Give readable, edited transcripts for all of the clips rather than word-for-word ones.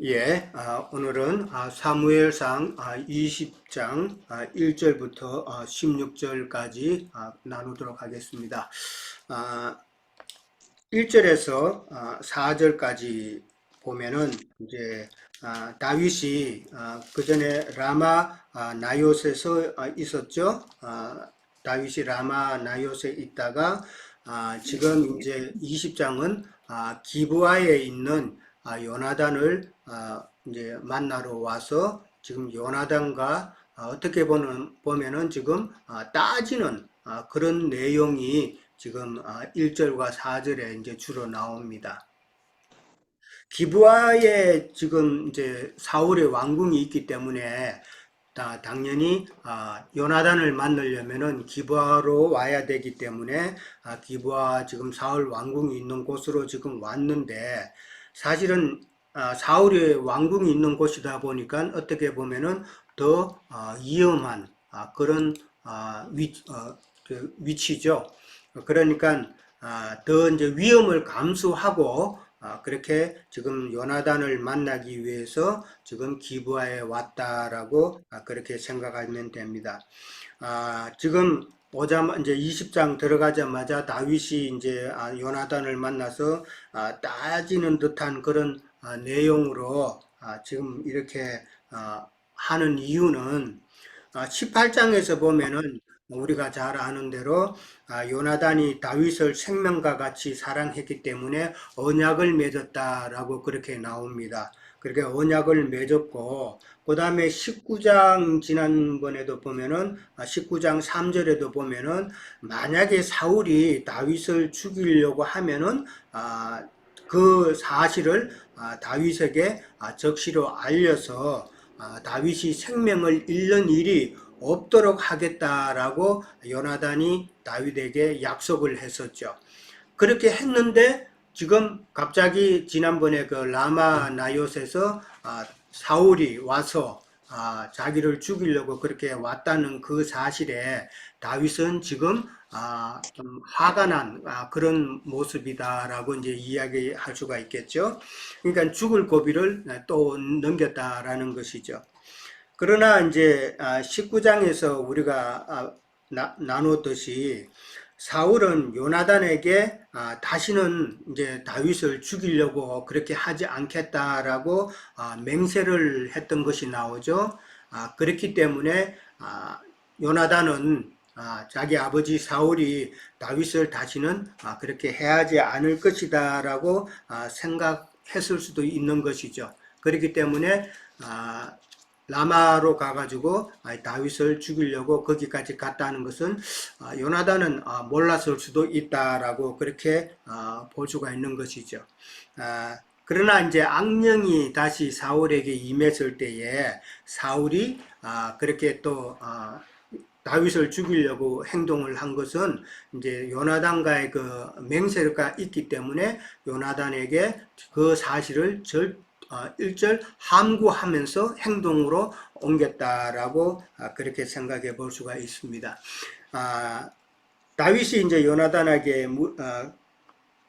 예, 오늘은 사무엘상 20장 1절부터 16절까지 나누도록 하겠습니다. 1절에서 4절까지 보면은 이제 다윗이 그 전에 라마 나요셋에서 있었죠. 다윗이 라마 나요셋에 있다가 지금 이제 20장은 기브아에 있는 요나단을 이제 만나러 와서 지금 요나단과 어떻게 보면은 지금 따지는 그런 내용이 지금 1절과 4절에 이제 주로 나옵니다. 기브아에 지금 이제 사울의 왕궁이 있기 때문에 당연히 요나단을 만나려면은 기브아로 와야 되기 때문에 기브아 지금 사울 왕궁이 있는 곳으로 지금 왔는데 사실은 사울의 왕궁이 있는 곳이다 보니까 어떻게 보면은 더 위험한 그런 위치죠. 그러니까 더 이제 위험을 감수하고 그렇게 지금 요나단을 만나기 위해서 지금 기브아에 왔다라고 그렇게 생각하면 됩니다. 지금 이제 20장 들어가자마자 다윗이 이제 요나단을 만나서 따지는 듯한 그런 내용으로 지금 이렇게 하는 이유는 18장에서 보면은 우리가 잘 아는 대로 요나단이 다윗을 생명과 같이 사랑했기 때문에 언약을 맺었다라고 그렇게 나옵니다. 그렇게 언약을 맺었고 그 다음에 19장 지난번에도 보면은 19장 3절에도 보면은 만약에 사울이 다윗을 죽이려고 하면은 그 사실을 다윗에게 적시로 알려서 다윗이 생명을 잃는 일이 없도록 하겠다라고 요나단이 다윗에게 약속을 했었죠. 그렇게 했는데 지금 갑자기 지난번에 그 라마 나요스에서 사울이 와서 자기를 죽이려고 그렇게 왔다는 그 사실에 다윗은 지금 좀 화가 난 그런 모습이다라고 이제 이야기할 수가 있겠죠. 그러니까 죽을 고비를 또 넘겼다라는 것이죠. 그러나 이제 19장에서 우리가 나누었듯이 사울은 요나단에게 다시는 이제 다윗을 죽이려고 그렇게 하지 않겠다라고 맹세를 했던 것이 나오죠. 그렇기 때문에 요나단은 자기 아버지 사울이 다윗을 다시는 그렇게 해하지 않을 것이다라고 생각했을 수도 있는 것이죠. 그렇기 때문에 라마로 가가지고 다윗을 죽이려고 거기까지 갔다는 것은 요나단은 몰랐을 수도 있다라고 그렇게 볼 수가 있는 것이죠. 그러나 이제 악령이 다시 사울에게 임했을 때에 사울이 그렇게 또 다윗을 죽이려고 행동을 한 것은 이제 요나단과의 그 맹세가 있기 때문에 요나단에게 그 사실을 1절 함구하면서 행동으로 옮겼다라고 그렇게 생각해 볼 수가 있습니다. 다윗이 이제 요나단에게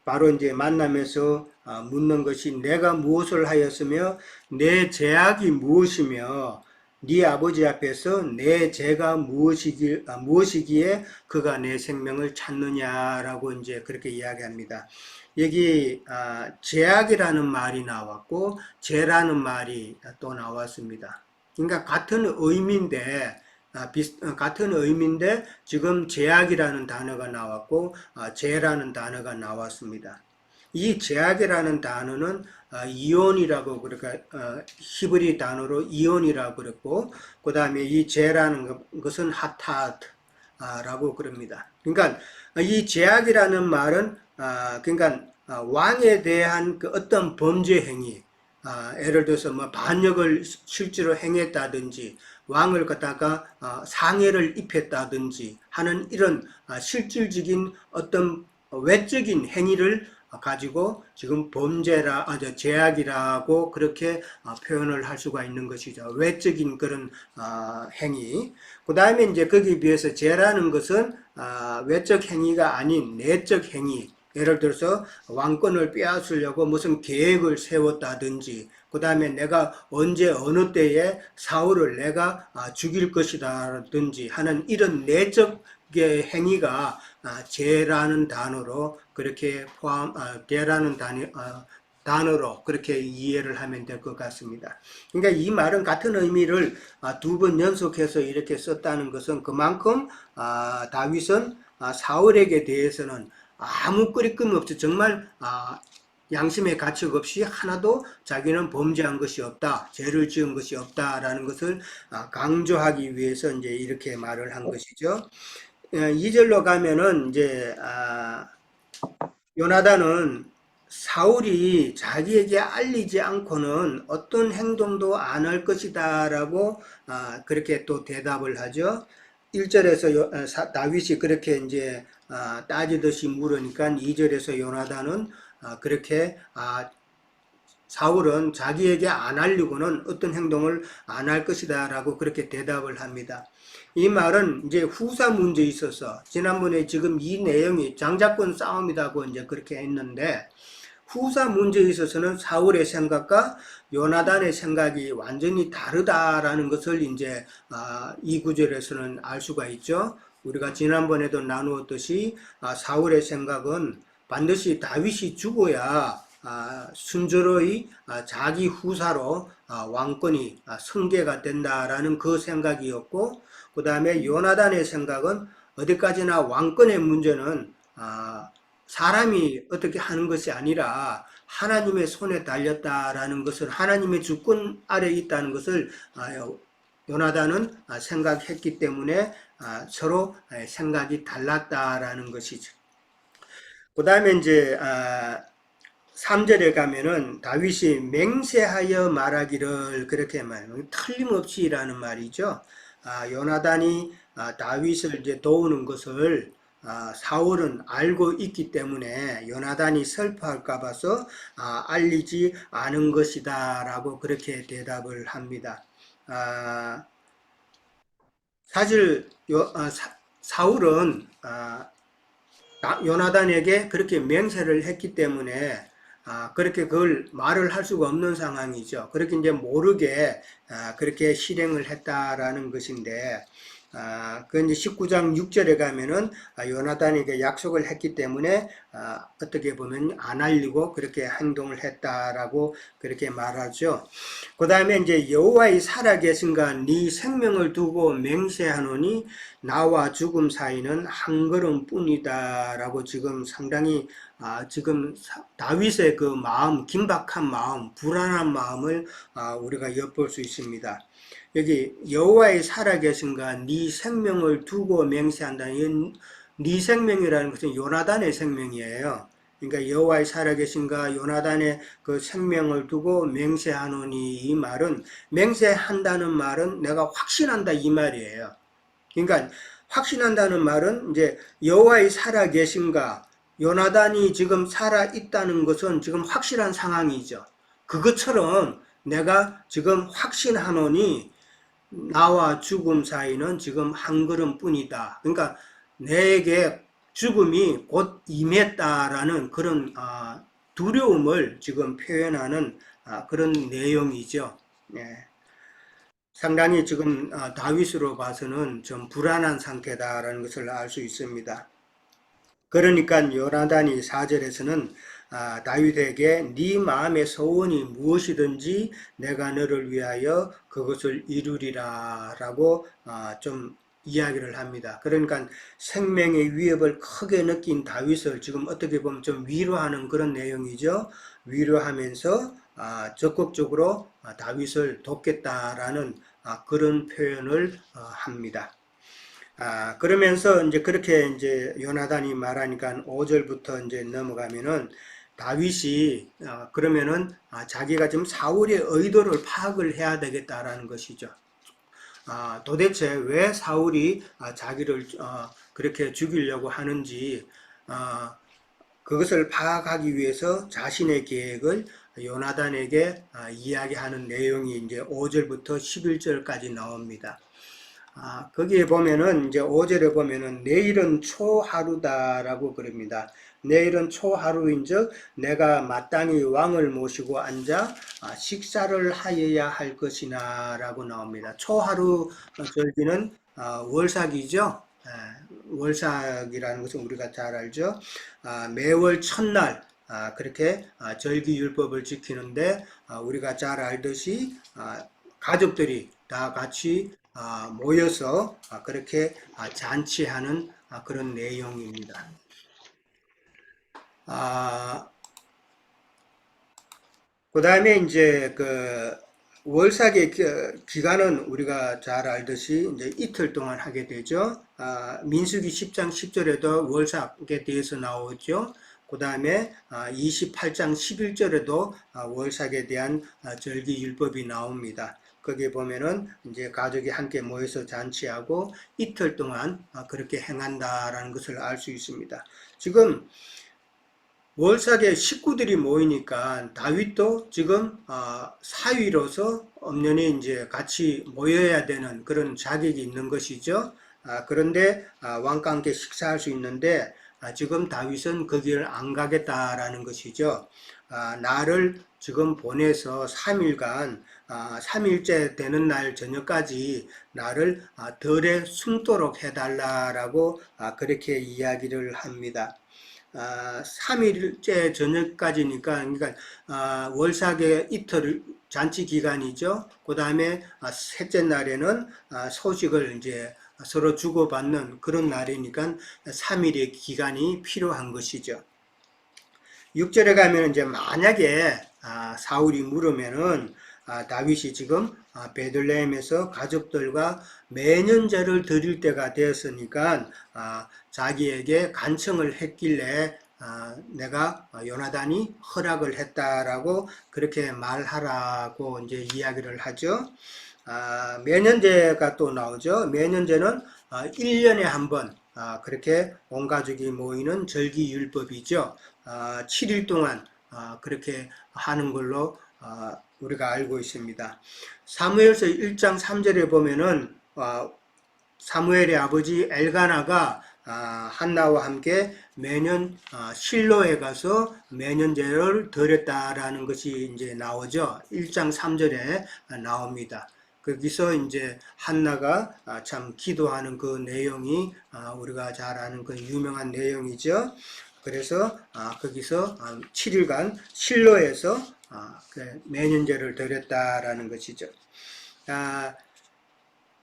바로 이제 만나면서 묻는 것이 내가 무엇을 하였으며 내 죄악이 무엇이며 네 아버지 앞에서 내 죄가 무엇이기에 그가 내 생명을 찾느냐라고 이제 그렇게 이야기합니다. 여기 죄악이라는 말이 나왔고 죄라는 말이 또 나왔습니다. 그러니까 같은 의미인데 지금 죄악이라는 단어가 나왔고 죄라는 단어가 나왔습니다. 이 죄악이라는 단어는 이온이라고 그러니까 히브리 단어로 이온이라고 그랬고 그 다음에 이 죄라는 것은 하타트라고 그럽니다. 그러니까 이 죄악이라는 말은 그러니까 왕에 대한 그 어떤 범죄 행위 예를 들어서 뭐 반역을 실제로 행했다든지 왕을 갖다가 상해를 입혔다든지 하는 이런 실질적인 어떤 외적인 행위를 가지고 지금 죄악이라고 그렇게 표현을 할 수가 있는 것이죠. 외적인 그런 행위. 그 다음에 이제 거기에 비해서 죄라는 것은 외적 행위가 아닌 내적 행위. 예를 들어서 왕권을 빼앗으려고 무슨 계획을 세웠다든지, 그 다음에 내가 언제 어느 때에 사울을 내가 죽일 것이다든지 하는 이런 내적의 행위가 죄라는 단어로 그렇게 죄라는 단어로 그렇게 이해를 하면 될 것 같습니다. 그러니까 이 말은 같은 의미를 두 번 연속해서 이렇게 썼다는 것은 그만큼 다윗은 사울에게 대해서는 아무 끄리낌 없이 정말 양심의 가책 없이 하나도 자기는 범죄한 것이 없다, 죄를 지은 것이 없다라는 것을 강조하기 위해서 이제 이렇게 말을 한 것이죠. 2절로 가면은 이제 요나단은 사울이 자기에게 알리지 않고는 어떤 행동도 안 할 것이다 라고 그렇게 또 대답을 하죠. 1절에서 다윗이 그렇게 이제 따지듯이 물으니까 2절에서 요나단은 그렇게 사울은 자기에게 안 알리고는 어떤 행동을 안 할 것이다 라고 그렇게 대답을 합니다. 이 말은 이제 후사 문제에 있어서 지난번에 지금 이 내용이 장자권 싸움이라고 이제 그렇게 했는데 후사 문제에 있어서는 사울의 생각과 요나단의 생각이 완전히 다르다라는 것을 이제 이 구절에서는 알 수가 있죠. 우리가 지난번에도 나누었듯이 사울의 생각은 반드시 다윗이 죽어야 순조로이 자기 후사로 왕권이 승계가 된다라는 그 생각이었고, 그 다음에 요나단의 생각은 어디까지나 왕권의 문제는 사람이 어떻게 하는 것이 아니라 하나님의 손에 달렸다라는 것을, 하나님의 주권 아래 있다는 것을 요나단은 생각했기 때문에 서로 생각이 달랐다라는 것이죠. 그 다음에 이제 3절에 가면은 다윗이 맹세하여 말하기를 그렇게 말해요. 틀림없이라는 말이죠. 요나단이 다윗을 이제 도우는 것을 사울은 알고 있기 때문에 요나단이 슬퍼할까 봐서 알리지 않은 것이다 라고 그렇게 대답을 합니다. 사실 사울은 요나단에게 그렇게 맹세를 했기 때문에 그렇게 그걸 말을 할 수가 없는 상황이죠. 그렇게 이제 모르게 그렇게 실행을 했다라는 것인데, 그 이제 19장 6절에 가면은 요나단에게 약속을 했기 때문에 어떻게 보면 안 알리고 그렇게 행동을 했다라고 그렇게 말하죠. 그 다음에 이제 여호와의 살아계신가 네 생명을 두고 맹세하노니 나와 죽음 사이는 한 걸음뿐이다라고 지금 상당히 지금 다윗의 그 마음, 긴박한 마음, 불안한 마음을 우리가 엿볼 수 있습니다. 여기 여호와의 살아계신가 네 생명을 두고 맹세한다. 네 생명이라는 것은 요나단의 생명이에요. 그러니까 여호와의 살아계신가 요나단의 그 생명을 두고 맹세하노니, 이 말은 맹세한다는 말은 내가 확신한다 이 말이에요. 그러니까 확신한다는 말은 이제 여호와의 살아계신가, 요나단이 지금 살아 있다는 것은 지금 확실한 상황이죠. 그것처럼 내가 지금 확신하노니 나와 죽음 사이는 지금 한 걸음뿐이다. 그러니까 내게 죽음이 곧 임했다라는 그런 두려움을 지금 표현하는 그런 내용이죠. 네. 상당히 지금 다윗으로 봐서는 좀 불안한 상태다라는 것을 알 수 있습니다. 그러니까 요나단이 4절에서는 다윗에게 네 마음의 소원이 무엇이든지 내가 너를 위하여 그것을 이루리라 라고 좀 이야기를 합니다. 그러니까 생명의 위협을 크게 느낀 다윗을 지금 어떻게 보면 좀 위로하는 그런 내용이죠. 위로하면서 적극적으로 다윗을 돕겠다라는 그런 표현을 합니다. 그러면서 이제 그렇게 이제 요나단이 말하니까 5절부터 이제 넘어가면은 다윗이 그러면은 자기가 지금 사울의 의도를 파악을 해야 되겠다라는 것이죠. 도대체 왜 사울이 자기를 그렇게 죽이려고 하는지 그것을 파악하기 위해서 자신의 계획을 요나단에게 이야기하는 내용이 이제 5절부터 11절까지 나옵니다. 거기에 보면은 이제 5절에 보면은 내일은 초하루다라고 그럽니다. 내일은 초하루인즉 내가 마땅히 왕을 모시고 앉아 식사를 하여야 할 것이나 라고 나옵니다. 초하루 절기는 월삭이죠. 월삭이라는 것은 우리가 잘 알죠. 매월 첫날 그렇게 절기율법을 지키는데 우리가 잘 알듯이 가족들이 다 같이 모여서 그렇게 잔치하는 그런 내용입니다. 그 다음에 이제 그 월삭의 기간은 우리가 잘 알듯이 이제 이틀 동안 하게 되죠. 민수기 10장 10절에도 월삭에 대해서 나오죠. 그 다음에 28장 11절에도 월삭에 대한 절기 율법이 나옵니다. 거기에 보면은 이제 가족이 함께 모여서 잔치하고 이틀 동안 그렇게 행한다라는 것을 알 수 있습니다. 지금 월삭에 식구들이 모이니까 다윗도 지금 사위로서 엄연히 이제 같이 모여야 되는 그런 자격이 있는 것이죠. 그런데 왕과 함께 식사할 수 있는데 지금 다윗은 거기를 안 가겠다라는 것이죠. 나를 지금 보내서 3일간 3일째 되는 날 저녁까지 나를 덜에 숨도록 해달라라고 그렇게 이야기를 합니다. 3일째 저녁까지니까, 그러니까, 월삭의 이틀 잔치 기간이죠. 그 다음에, 셋째 날에는, 소식을 이제 서로 주고받는 그런 날이니까 3일의 기간이 필요한 것이죠. 6절에 가면 이제 만약에, 사울이 물으면은, 다윗이 지금 베들레헴에서 가족들과 매년제를 드릴 때가 되었으니까 자기에게 간청을 했길래 내가 요나단이 허락을 했다라고 그렇게 말하라고 이제 이야기를 하죠. 매년제가 또 나오죠. 매년제는 1년에 한 번 그렇게 온 가족이 모이는 절기율법이죠. 7일 동안 그렇게 하는 걸로 우리가 알고 있습니다. 사무엘서 1장 3절에 보면은 사무엘의 아버지 엘가나가 한나와 함께 매년 실로에 가서 매년제를 드렸다라는 것이 이제 나오죠. 1장 3절에 나옵니다. 거기서 이제 한나가 참 기도하는 그 내용이 우리가 잘 아는 그 유명한 내용이죠. 그래서 거기서 7일간 실로에서 그 매년제를 드렸다라는 것이죠.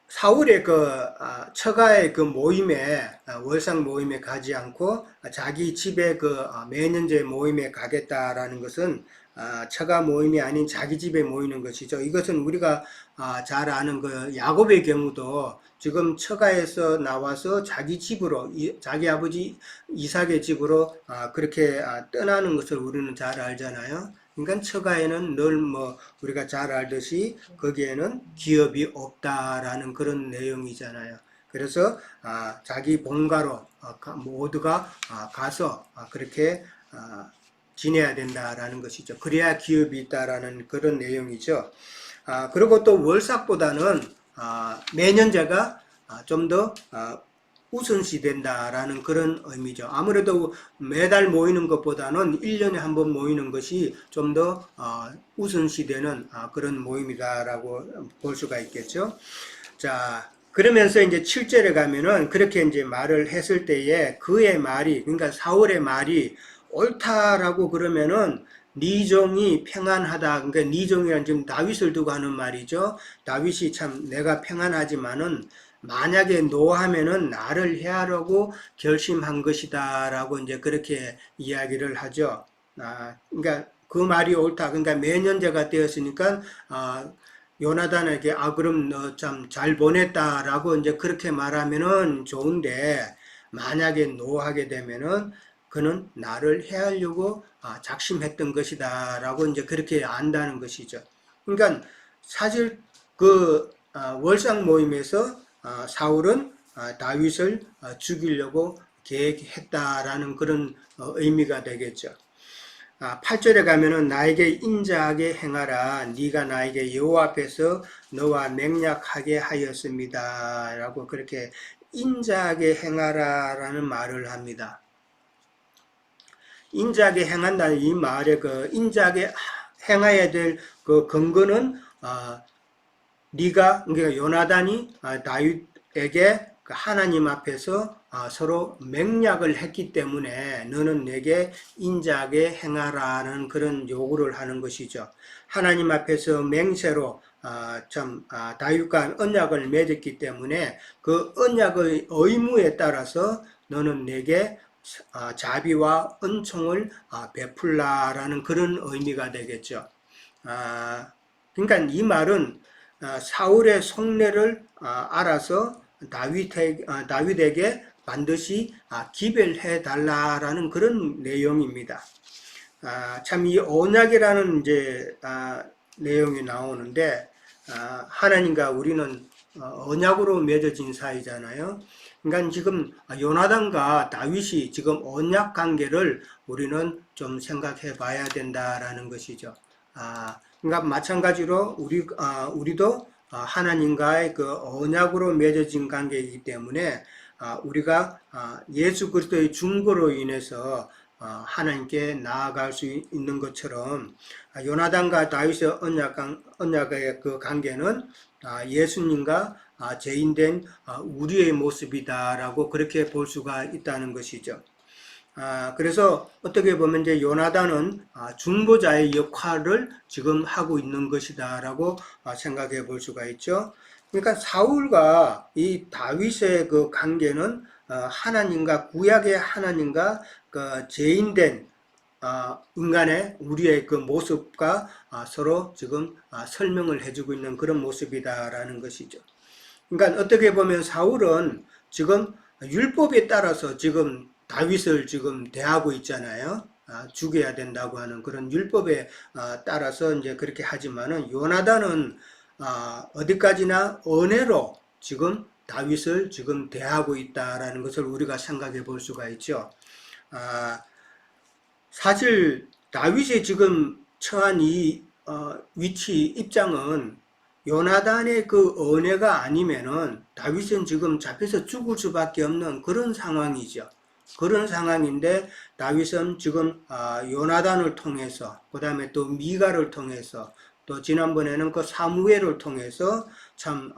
사울의 그 처가의 그 모임에 월삭 모임에 가지 않고 자기 집에 그 매년제 모임에 가겠다라는 것은 처가 모임이 아닌 자기 집에 모이는 것이죠. 이것은 우리가 잘 아는 그 야곱의 경우도 지금 처가에서 나와서 자기 집으로 자기 아버지 이삭의 집으로 그렇게 떠나는 것을 우리는 잘 알잖아요. 그러니까 처가에는 늘 뭐 우리가 잘 알듯이 거기에는 기업이 없다라는 그런 내용이잖아요. 그래서 자기 본가로 모두가 가서 그렇게 지내야 된다라는 것이죠. 그래야 기업이 있다라는 그런 내용이죠. 그리고 또 월삭보다는 매년제가 좀 더 우선시 된다라는 그런 의미죠. 아무래도 매달 모이는 것보다는 1년에 한 번 모이는 것이 좀 더 우선시 되는 그런 모임이다라고 볼 수가 있겠죠. 자, 그러면서 이제 7절에 가면은 그렇게 이제 말을 했을 때에 그의 말이, 그러니까 사울의 말이 옳다라고 그러면은 네 종이 평안하다. 그러니까 네 종이란 지금 다윗을 두고 하는 말이죠. 다윗이 참 내가 평안하지만은 만약에 노하면은 나를 해하려고 결심한 것이다라고 이제 그렇게 이야기를 하죠. 그러니까 그 말이 옳다. 그러니까 매년제가 되었으니까 요나단에게 그럼 너 참 잘 보냈다라고 이제 그렇게 말하면은 좋은데 만약에 노하게 되면은 그는 나를 해하려고 작심했던 것이다라고 이제 그렇게 안다는 것이죠. 그러니까 사실 그 월상 모임에서 사울은 다윗을 죽이려고 계획했다라는 그런 의미가 되겠죠. 8절에 가면은 나에게 인자하게 행하라. 네가 나에게 여호와 앞에서 너와 맹약하게 하였습니다. 라고 그렇게 인자하게 행하라 라는 말을 합니다. 인자하게 행한다는 이 말의 그 인자하게 행해야 될 그 근거는 네가 그러니까 요나단이 다윗에게 그 하나님 앞에서 서로 맹약을 했기 때문에 너는 내게 인자하게 행하라는 그런 요구를 하는 것이죠. 하나님 앞에서 맹세로 다윗과 언약을 맺었기 때문에 그 언약의 의무에 따라서 너는 내게 자비와 은총을 베풀라라는 그런 의미가 되겠죠. 그러니까 이 말은 사울의 속내를 알아서 다윗에게 반드시 기별해 달라라는 그런 내용입니다. 참 이 언약이라는 이제 내용이 나오는데 하나님과 우리는 언약으로 맺어진 사이잖아요. 그러니까 지금 요나단과 다윗이 지금 언약 관계를 우리는 좀 생각해 봐야 된다라는 것이죠. 그러니까 마찬가지로 우리도 하나님과의 그 언약으로 맺어진 관계이기 때문에 우리가 예수 그리스도의 중보로 인해서 하나님께 나아갈 수 있는 것처럼 요나단과 다윗의 언약의 그 관계는 예수님과 죄인된 우리의 모습이다라고 그렇게 볼 수가 있다는 것이죠. 그래서 어떻게 보면 이제 요나단은 중보자의 역할을 지금 하고 있는 것이다라고 생각해 볼 수가 있죠. 그러니까 사울과 이 다윗의 그 관계는 하나님과 구약의 하나님과 그 죄인된 인간의 우리의 그 모습과 서로 지금 설명을 해주고 있는 그런 모습이다라는 것이죠. 그러니까 어떻게 보면 사울은 지금 율법에 따라서 지금 다윗을 지금 대하고 있잖아요. 죽여야 된다고 하는 그런 율법에 따라서 이제 그렇게 하지만은 요나단은 어디까지나 은혜로 지금 다윗을 지금 대하고 있다라는 것을 우리가 생각해 볼 수가 있죠. 사실 다윗이 지금 처한 이 위치 입장은 요나단의 그 은혜가 아니면은 다윗은 지금 잡혀서 죽을 수밖에 없는 그런 상황이죠. 그런 상황인데 다윗은 지금 요나단을 통해서 그 다음에 또 미가를 통해서 또 지난번에는 그 사무엘을 통해서 참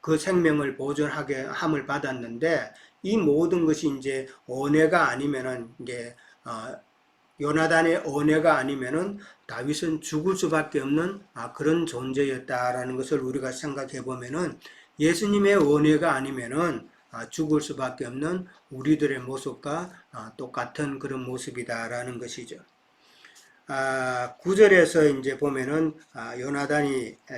그 생명을 보존하게 함을 받았는데 이 모든 것이 이제 은혜가 아니면은 이제 요나단의 은혜가 아니면은 다윗은 죽을 수밖에 없는 그런 존재였다라는 것을 우리가 생각해 보면은 예수님의 은혜가 아니면은 죽을 수밖에 없는 우리들의 모습과 똑같은 그런 모습이다라는 것이죠. 9절에서 이제 보면은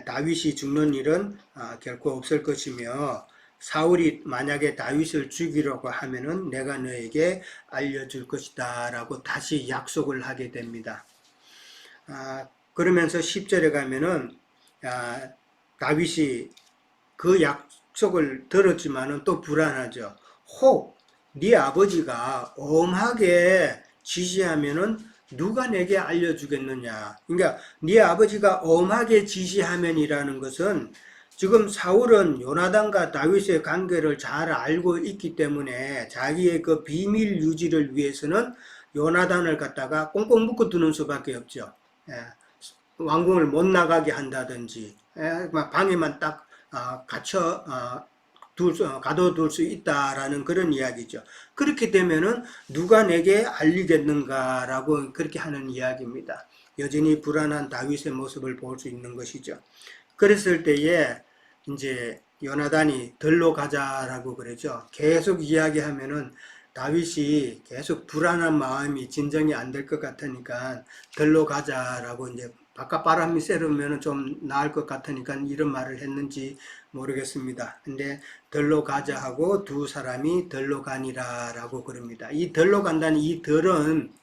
다윗이 죽는 일은 결코 없을 것이며 사울이 만약에 다윗을 죽이려고 하면은 내가 너에게 알려줄 것이다 라고 다시 약속을 하게 됩니다. 그러면서 10절에 가면은 다윗이 그 약속을 들었지만은 또 불안하죠. 혹 네 아버지가 엄하게 지시하면은 누가 내게 알려주겠느냐. 그러니까 네 아버지가 엄하게 지시하면이라는 것은 지금 사울은 요나단과 다윗의 관계를 잘 알고 있기 때문에 자기의 그 비밀 유지를 위해서는 요나단을 갖다가 꽁꽁 묶어 두는 수밖에 없죠. 왕궁을 못 나가게 한다든지 방에만 딱 가둬둘 수 있다라는 그런 이야기죠. 그렇게 되면은 누가 내게 알리겠는가라고 그렇게 하는 이야기입니다. 여전히 불안한 다윗의 모습을 볼 수 있는 것이죠. 그랬을 때에 이제 요나단이 들로 가자라고 그러죠. 계속 이야기하면은 다윗이 계속 불안한 마음이 진정이 안 될 것 같으니까 들로 가자라고 이제 바깥 바람이 쐬르면 좀 나을 것 같으니까 이런 말을 했는지 모르겠습니다. 근데 들로 가자 하고 두 사람이 들로 가니라 라고 그럽니다. 이 들로 간다는 이 들은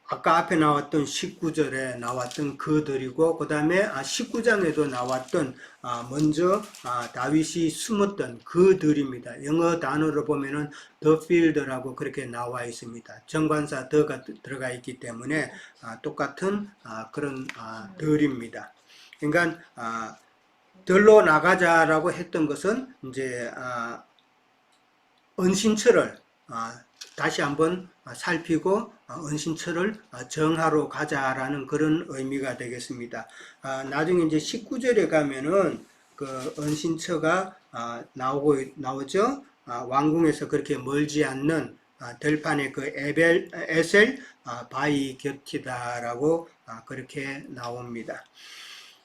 아까 앞에 나왔던 19절에 나왔던 그들이고 그 다음에 19장에도 나왔던 먼저 다윗이 숨었던 그들입니다. 영어 단어로 보면은 the field라고 그렇게 나와 있습니다. 정관사 the가 들어가 있기 때문에 똑같은 그런 들입니다. 그러니까 들로 나가자라고 했던 것은 이제 은신처를 다시 한번 살피고 은신처를 정하러 가자라는 그런 의미가 되겠습니다. 나중에 이제 19절에 가면은 그 은신처가 나오죠. 왕궁에서 그렇게 멀지 않는 들판의 그 에셀 바위 곁이다라고 그렇게 나옵니다.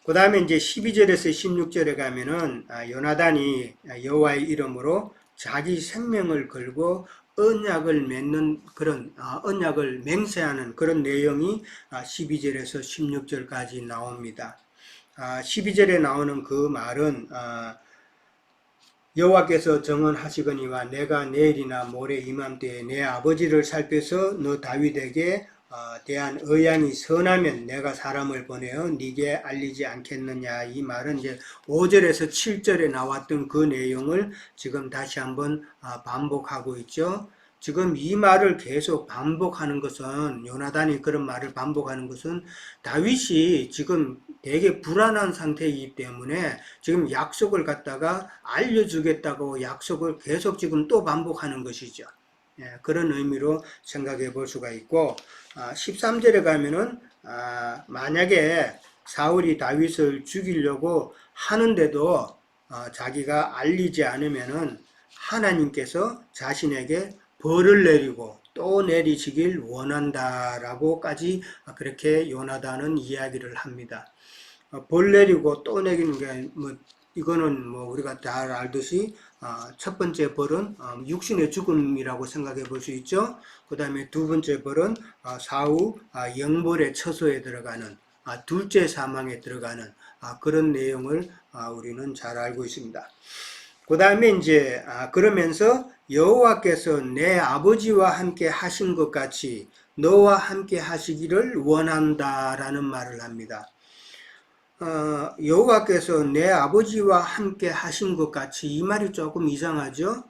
그 다음에 이제 12절에서 16절에 가면은 요나단이 여호와의 이름으로 자기 생명을 걸고 언약을 맺는 그런 언약을 맹세하는 그런 내용이 12절에서 16절까지 나옵니다. 12절에 나오는 그 말은 여호와께서 정언하시거니와 내가 내일이나 모레 이맘때에 내 아버지를 살펴서 너 다윗에게 대한 의향이 선하면 내가 사람을 보내어 네게 알리지 않겠느냐. 이 말은 이제 5절에서 7절에 나왔던 그 내용을 지금 다시 한번 반복하고 있죠. 지금 이 말을 계속 반복하는 것은, 요나단이 그런 말을 반복하는 것은 다윗이 지금 되게 불안한 상태이기 때문에 지금 약속을 갖다가 알려주겠다고 약속을 계속 지금 또 반복하는 것이죠. 그런 의미로 생각해 볼 수가 있고, 13절에 가면은 만약에 사울이 다윗을 죽이려고 하는데도 자기가 알리지 않으면은 하나님께서 자신에게 벌을 내리고 또 내리시길 원한다라고까지 그렇게 요나단은 이야기를 합니다. 벌 내리고 또 내리는 게 이거는 우리가 잘 알듯이 첫 번째 벌은 육신의 죽음이라고 생각해 볼 수 있죠. 그 다음에 두 번째 벌은 사후 영벌의 처소에 들어가는 둘째 사망에 들어가는 그런 내용을 우리는 잘 알고 있습니다. 그 다음에 이제 그러면서 여호와께서 내 아버지와 함께 하신 것 같이 너와 함께 하시기를 원한다라는 말을 합니다. 여호와께서 내 아버지와 함께 하신 것 같이, 이 말이 조금 이상하죠?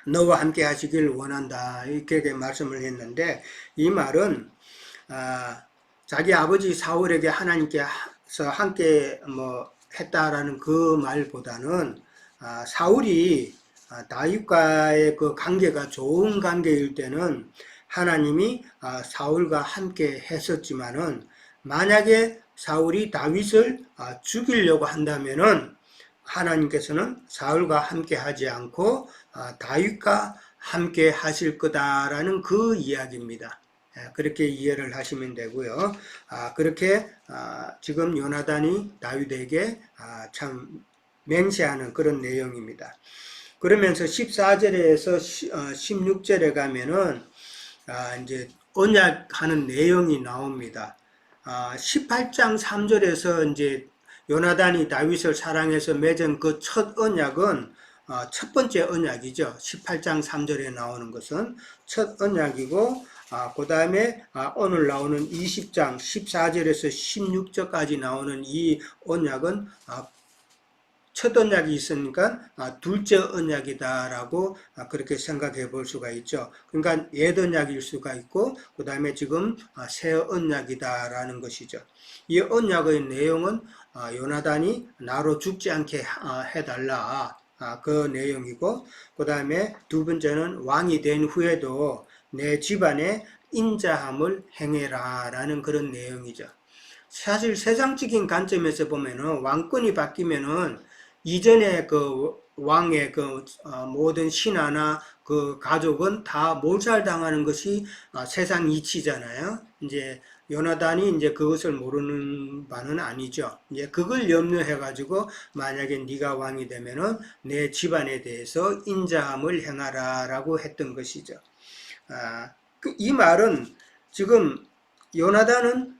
너와 함께 하시길 원한다 이렇게 말씀을 했는데, 이 말은 자기 아버지 사울에게 하나님께서 함께 했다라는 그 말보다는 사울이 다윗과의 그 관계가 좋은 관계일 때는 하나님이 사울과 함께 했었지만은, 만약에 사울이 다윗을 죽이려고 한다면은 하나님께서는 사울과 함께 하지 않고 다윗과 함께 하실 거다라는 그 이야기입니다. 그렇게 이해를 하시면 되고요. 그렇게 지금 요나단이 다윗에게 참 맹세하는 그런 내용입니다. 그러면서 14절에서 16절에 가면은 이제 언약하는 내용이 나옵니다. 18장 3절에서 이제 요나단이 다윗을 사랑해서 맺은 그 첫 언약은 첫 번째 언약이죠. 18장 3절에 나오는 것은 첫 언약이고, 그 다음에 오늘 나오는 20장 14절에서 16절까지 나오는 이 언약은 첫 언약이 있으니까 둘째 언약이다라고 그렇게 생각해 볼 수가 있죠. 그러니까 옛 언약일 수가 있고, 그 다음에 지금 새 언약이다라는 것이죠. 이 언약의 내용은 요나단이 나로 죽지 않게 해달라, 그 내용이고, 그 다음에 두 번째는 왕이 된 후에도 내 집안에 인자함을 행해라 라는 그런 내용이죠. 사실 세상적인 관점에서 보면은 왕권이 바뀌면은 이전에 그 왕의 그 모든 신하나 그 가족은 다 몰살당하는 것이 세상 이치잖아요. 이제 요나단이 이제 그것을 모르는 바는 아니죠. 이제 그걸 염려해 가지고 만약에 네가 왕이 되면은 내 집안에 대해서 인자함을 행하라라고 했던 것이죠. 이 말은 지금 요나단은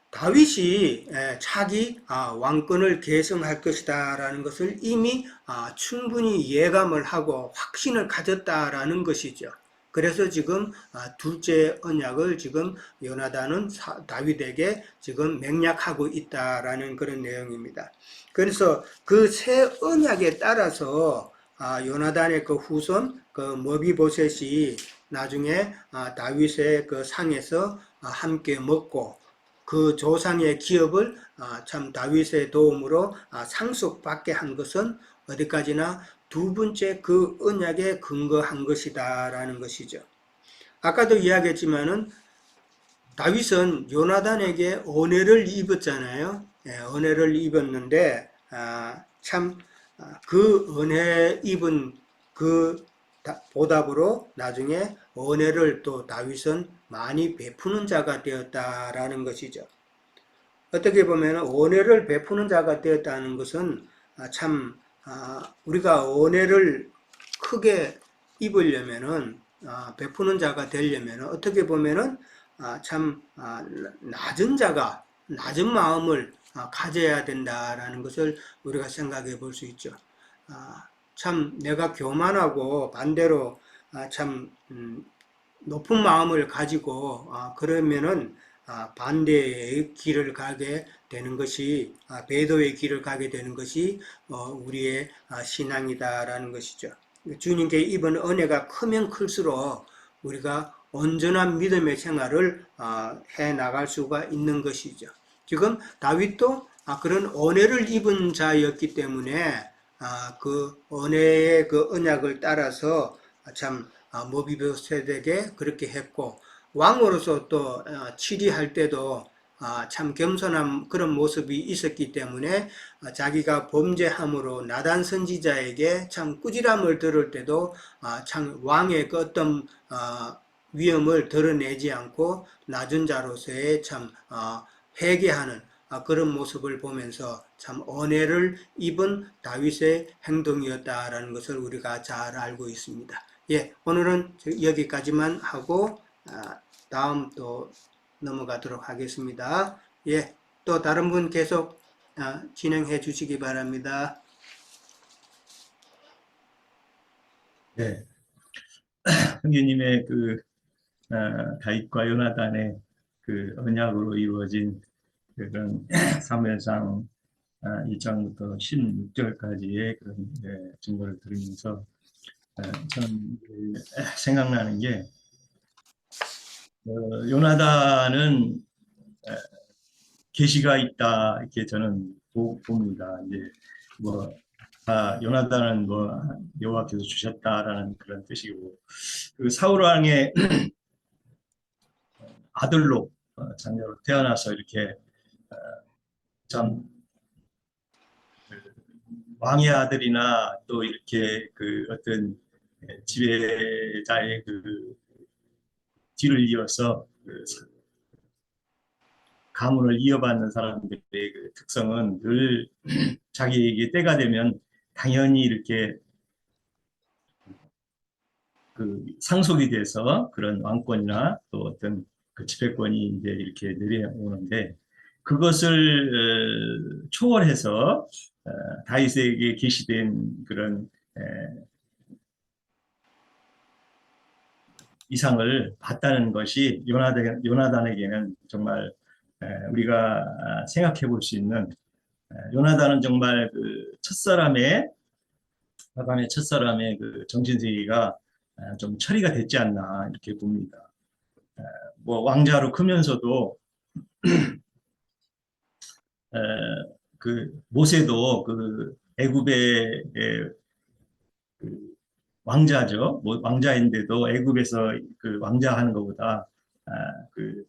다윗이 차기 왕권을 계승할 것이다 라는 것을 이미 충분히 예감을 하고 확신을 가졌다라는 것이죠. 그래서 지금 둘째 언약을 지금 요나단은 다윗에게 지금 맹약하고 있다라는 그런 내용입니다. 그래서 그 새 언약에 따라서 요나단의 그 후손 그 머비보셋이 나중에 다윗의 그 상에서 함께 먹고 그 조상의 기업을 참 다윗의 도움으로 상속받게 한 것은 어디까지나 두 번째 그 언약에 근거한 것이다라는 것이죠. 아까도 이야기했지만은 다윗은 요나단에게 은혜를 입었잖아요. 예, 은혜를 입었는데 참 그 은혜 입은 그 보답으로 나중에 은혜를 또 다윗은 많이 베푸는 자가 되었다라는 것이죠. 어떻게 보면 은혜를 베푸는 자가 되었다는 것은 참 우리가 은혜를 크게 입으려면은 베푸는 자가 되려면은 어떻게 보면은 참 낮은 마음을 가져야 된다라는 것을 우리가 생각해 볼 수 있죠. 참 내가 교만하고 반대로 참 높은 마음을 가지고 그러면은 반대의 길을 가게 되는 것이 배도의 길을 가게 되는 것이 우리의 신앙이다라는 것이죠. 주님께 입은 은혜가 크면 클수록 우리가 온전한 믿음의 생활을 해 나갈 수가 있는 것이죠. 지금 다윗도 그런 은혜를 입은 자였기 때문에 그 은혜의 그 언약을 따라서 참 모비보셋에게 그렇게 했고 왕으로서 또 치리할 때도 참 겸손한 그런 모습이 있었기 때문에 자기가 범죄함으로 나단 선지자에게 참 꾸지람을 들을 때도 참 왕의 그 어떤 위엄을 드러내지 않고 낮은 자로서의 참 회개하는 그런 모습을 보면서 참 은혜를 입은 다윗의 행동이었다라는 것을 우리가 잘 알고 있습니다. 예, 오늘은 여기까지만 하고 다음 또 넘어가도록 하겠습니다. 예, 또 다른 분 계속 진행해 주시기 바랍니다. 네, 형제님의 그 다윗과 요나단의 그 언약으로 이루어진 그런 사무엘상 1장부터 16절까지의 그런 증거를 들으면서 저는 생각나는 게 요나단은 계시가 있다 이렇게 저는 봅니다. 이제 뭐 요나단은 뭐 여호와께서 주셨다라는 그런 뜻이고 그 사울 왕의 아들로 자녀로 태어나서 이렇게 참 왕의 아들이나 또 이렇게 그 어떤 지배자의 그 뒤를 이어서 그 가문을 이어받는 사람들의 그 특성은 늘 자기에게 때가 되면 당연히 이렇게 그 상속이 돼서 그런 왕권이나 또 어떤 그 지배권이 이제 이렇게 내려오는데 그것을 초월해서 다윗에게 계시된 그런 이상을 봤다는 것이 요나단에게는 정말 우리가 생각해 볼 수 있는 요나단은 정말 그 첫사람의 하간의 첫사람의 그 정신세계가 좀 처리가 됐지 않나 이렇게 봅니다. 뭐 왕자로 크면서도 그 모세도 그 애굽의 그 왕자죠. 뭐 왕자인데도 애굽에서 그 왕자하는 것보다 그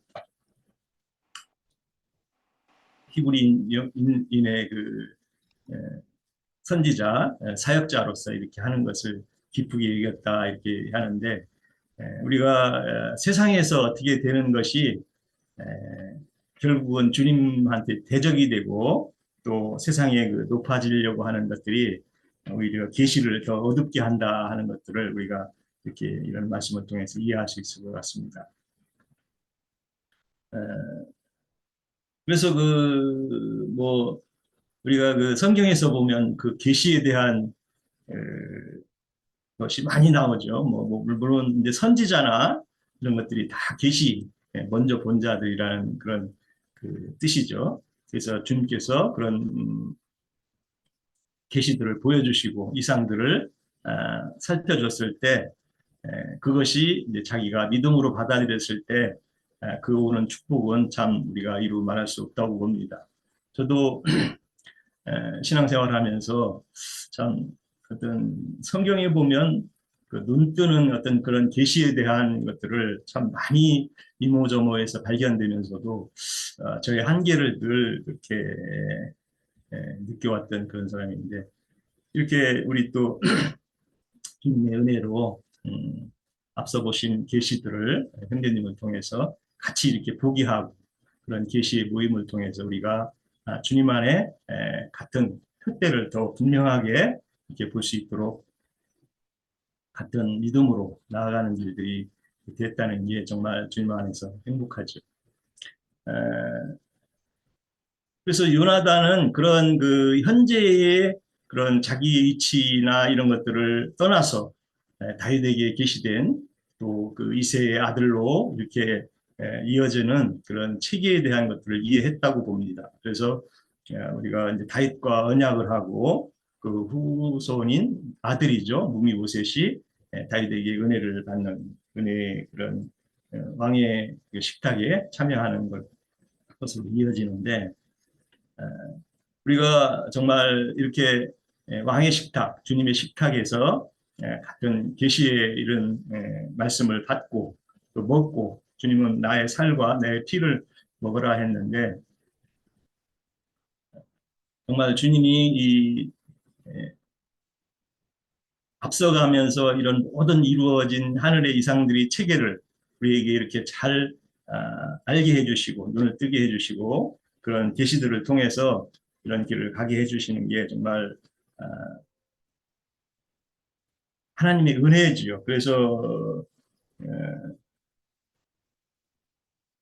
히브리인의 그 선지자 사역자로서 이렇게 하는 것을 기쁘게 여겼다 이렇게 하는데 우리가 세상에서 어떻게 되는 것이 결국은 주님한테 대적이 되고 또 세상에 그 높아지려고 하는 것들이 오히려 계시를 더 어둡게 한다 하는 것들을 우리가 이렇게 이런 말씀을 통해서 이해할 수 있을 것 같습니다. 그래서 그 뭐 우리가 그 성경에서 보면 그 계시에 대한 것이 많이 나오죠. 물론 이제 선지자나 이런 것들이 다 계시 먼저 본 자들이라는 그런 그 뜻이죠. 그래서 주님께서 그런 계시들을 보여주시고 이상들을 살펴줬을 때 그것이 이제 자기가 믿음으로 받아들였을 때 그 오는 축복은 참 우리가 이루 말할 수 없다고 봅니다. 저도 신앙생활하면서 참 어떤 성경에 보면 그 눈뜨는 어떤 그런 계시에 대한 것들을 참 많이 이모저모해서 발견되면서도 저의 한계를 늘 그렇게 느껴왔던 그런 사람인데 이렇게 우리 또 주님의 은혜로 앞서 보신 계시들을 형제님을 통해서 같이 이렇게 보기하고 그런 계시의 모임을 통해서 우리가 주님 안에 같은 뜻대를 더 분명하게 이렇게 볼 수 있도록 같은 믿음으로 나아가는 일들이 됐다는 게 정말 주님 안에서 행복하죠. 그래서 요나단은 그런 그 현재의 그런 자기 위치나 이런 것들을 떠나서 다윗에게 계시된 또 그 이새의 아들로 이렇게 이어지는 그런 체계에 대한 것들을 이해했다고 봅니다. 그래서 우리가 이제 다윗과 언약을 하고 그 후손인 아들이죠. 무미보셋이 다윗에게 은혜를 받는 은혜의 그런 왕의 그 식탁에 참여하는 것으로 이어지는데 우리가 정말 이렇게 왕의 식탁, 주님의 식탁에서 같은 계시의 이런 말씀을 받고 또 먹고 주님은 나의 살과 내 피를 먹으라 했는데 정말 주님이 이 앞서가면서 이런 모든 이루어진 하늘의 이상들이 체계를 우리에게 이렇게 잘 알게 해주시고 눈을 뜨게 해주시고 그런 계시들을 통해서 이런 길을 가게 해주시는 게 정말 하나님의 은혜지요. 그래서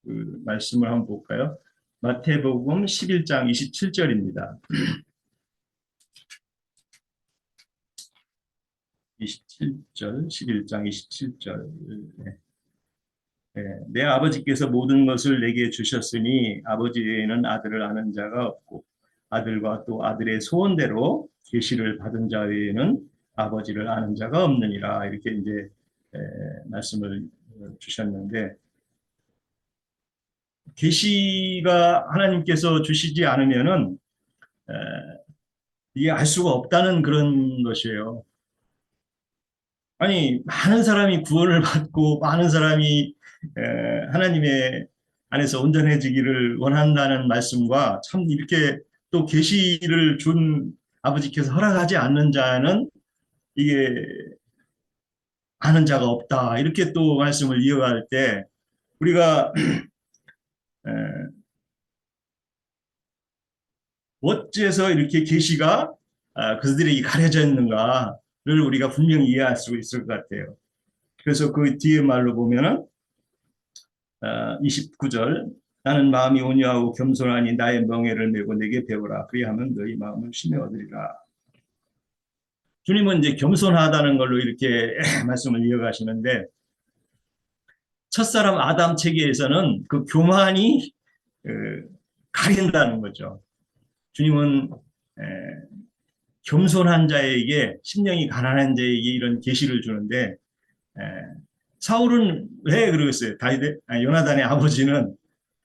그 말씀을 한번 볼까요? 마태복음 11장 27절입니다. 27절, 11장 27절. 내 아버지께서 모든 것을 내게 주셨으니 아버지 외에는 아들을 아는 자가 없고 아들과 또 아들의 소원대로 계시를 받은 자 외에는 아버지를 아는 자가 없느니라 이렇게 이제 말씀을 주셨는데 계시가 하나님께서 주시지 않으면은 이게 알 수가 없다는 그런 것이에요. 아니 많은 사람이 구원을 받고 많은 사람이 하나님의 안에서 온전해지기를 원한다는 말씀과 참 이렇게 또 계시를 준 아버지께서 허락하지 않는 자는 이게 아는 자가 없다 이렇게 또 말씀을 이어갈 때 우리가 어째서 이렇게 계시가 그들에게 가려져 있는가를 우리가 분명히 이해할 수 있을 것 같아요. 그래서 그 뒤에 말로 보면은 29절 나는 마음이 온유하고 겸손하니 나의 멍에를 메고 내게 배우라 그리하면 너희 마음을 심히 얻으리라. 주님은 이제 겸손하다는 걸로 이렇게 말씀을 이어가시는데 첫사람 아담 체계에서는 그 교만이 가린다는 거죠. 주님은 겸손한 자에게 심령이 가난한 자에게 이런 계시를 주는데 사울은 왜 그러겠어요? 요나단의 아버지는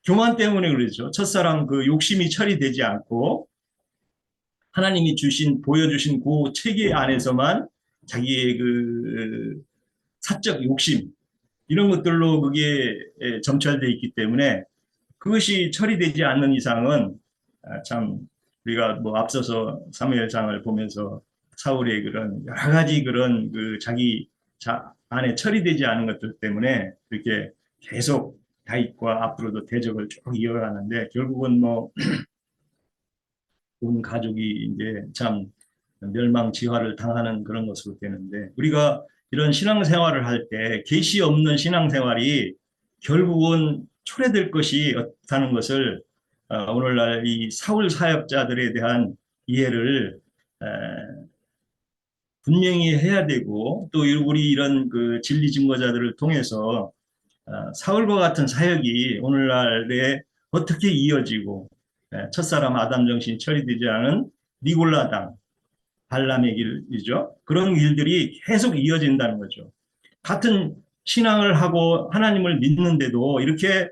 교만 때문에 그러죠. 첫사람 그 욕심이 처리되지 않고 하나님이 보여주신 그 체계 안에서만 자기의 그 사적 욕심 이런 것들로 그게 점철되어 있기 때문에 그것이 처리되지 않는 이상은 참 우리가 뭐 앞서서 사무엘상을 보면서 사울의 그런 여러 가지 그런 그 자기 안에 처리되지 않은 것들 때문에 이렇게 계속 다윗과 앞으로도 대적을 쭉 이어가는데 결국은 뭐 온 가족이 이제 참 멸망지화를 당하는 그런 것으로 되는데 우리가 이런 신앙생활을 할 때 계시 없는 신앙생활이 결국은 초래될 것이 없다는 것을 오늘날 이 사울 사역자들에 대한 이해를 분명히 해야 되고 또 우리 이런 그 진리 증거자들을 통해서 사울과 같은 사역이 오늘날에 어떻게 이어지고 첫사람 아담 정신이 처리되지 않은 니골라당 발람의 길이죠. 그런 일들이 계속 이어진다는 거죠. 같은 신앙을 하고 하나님을 믿는데도 이렇게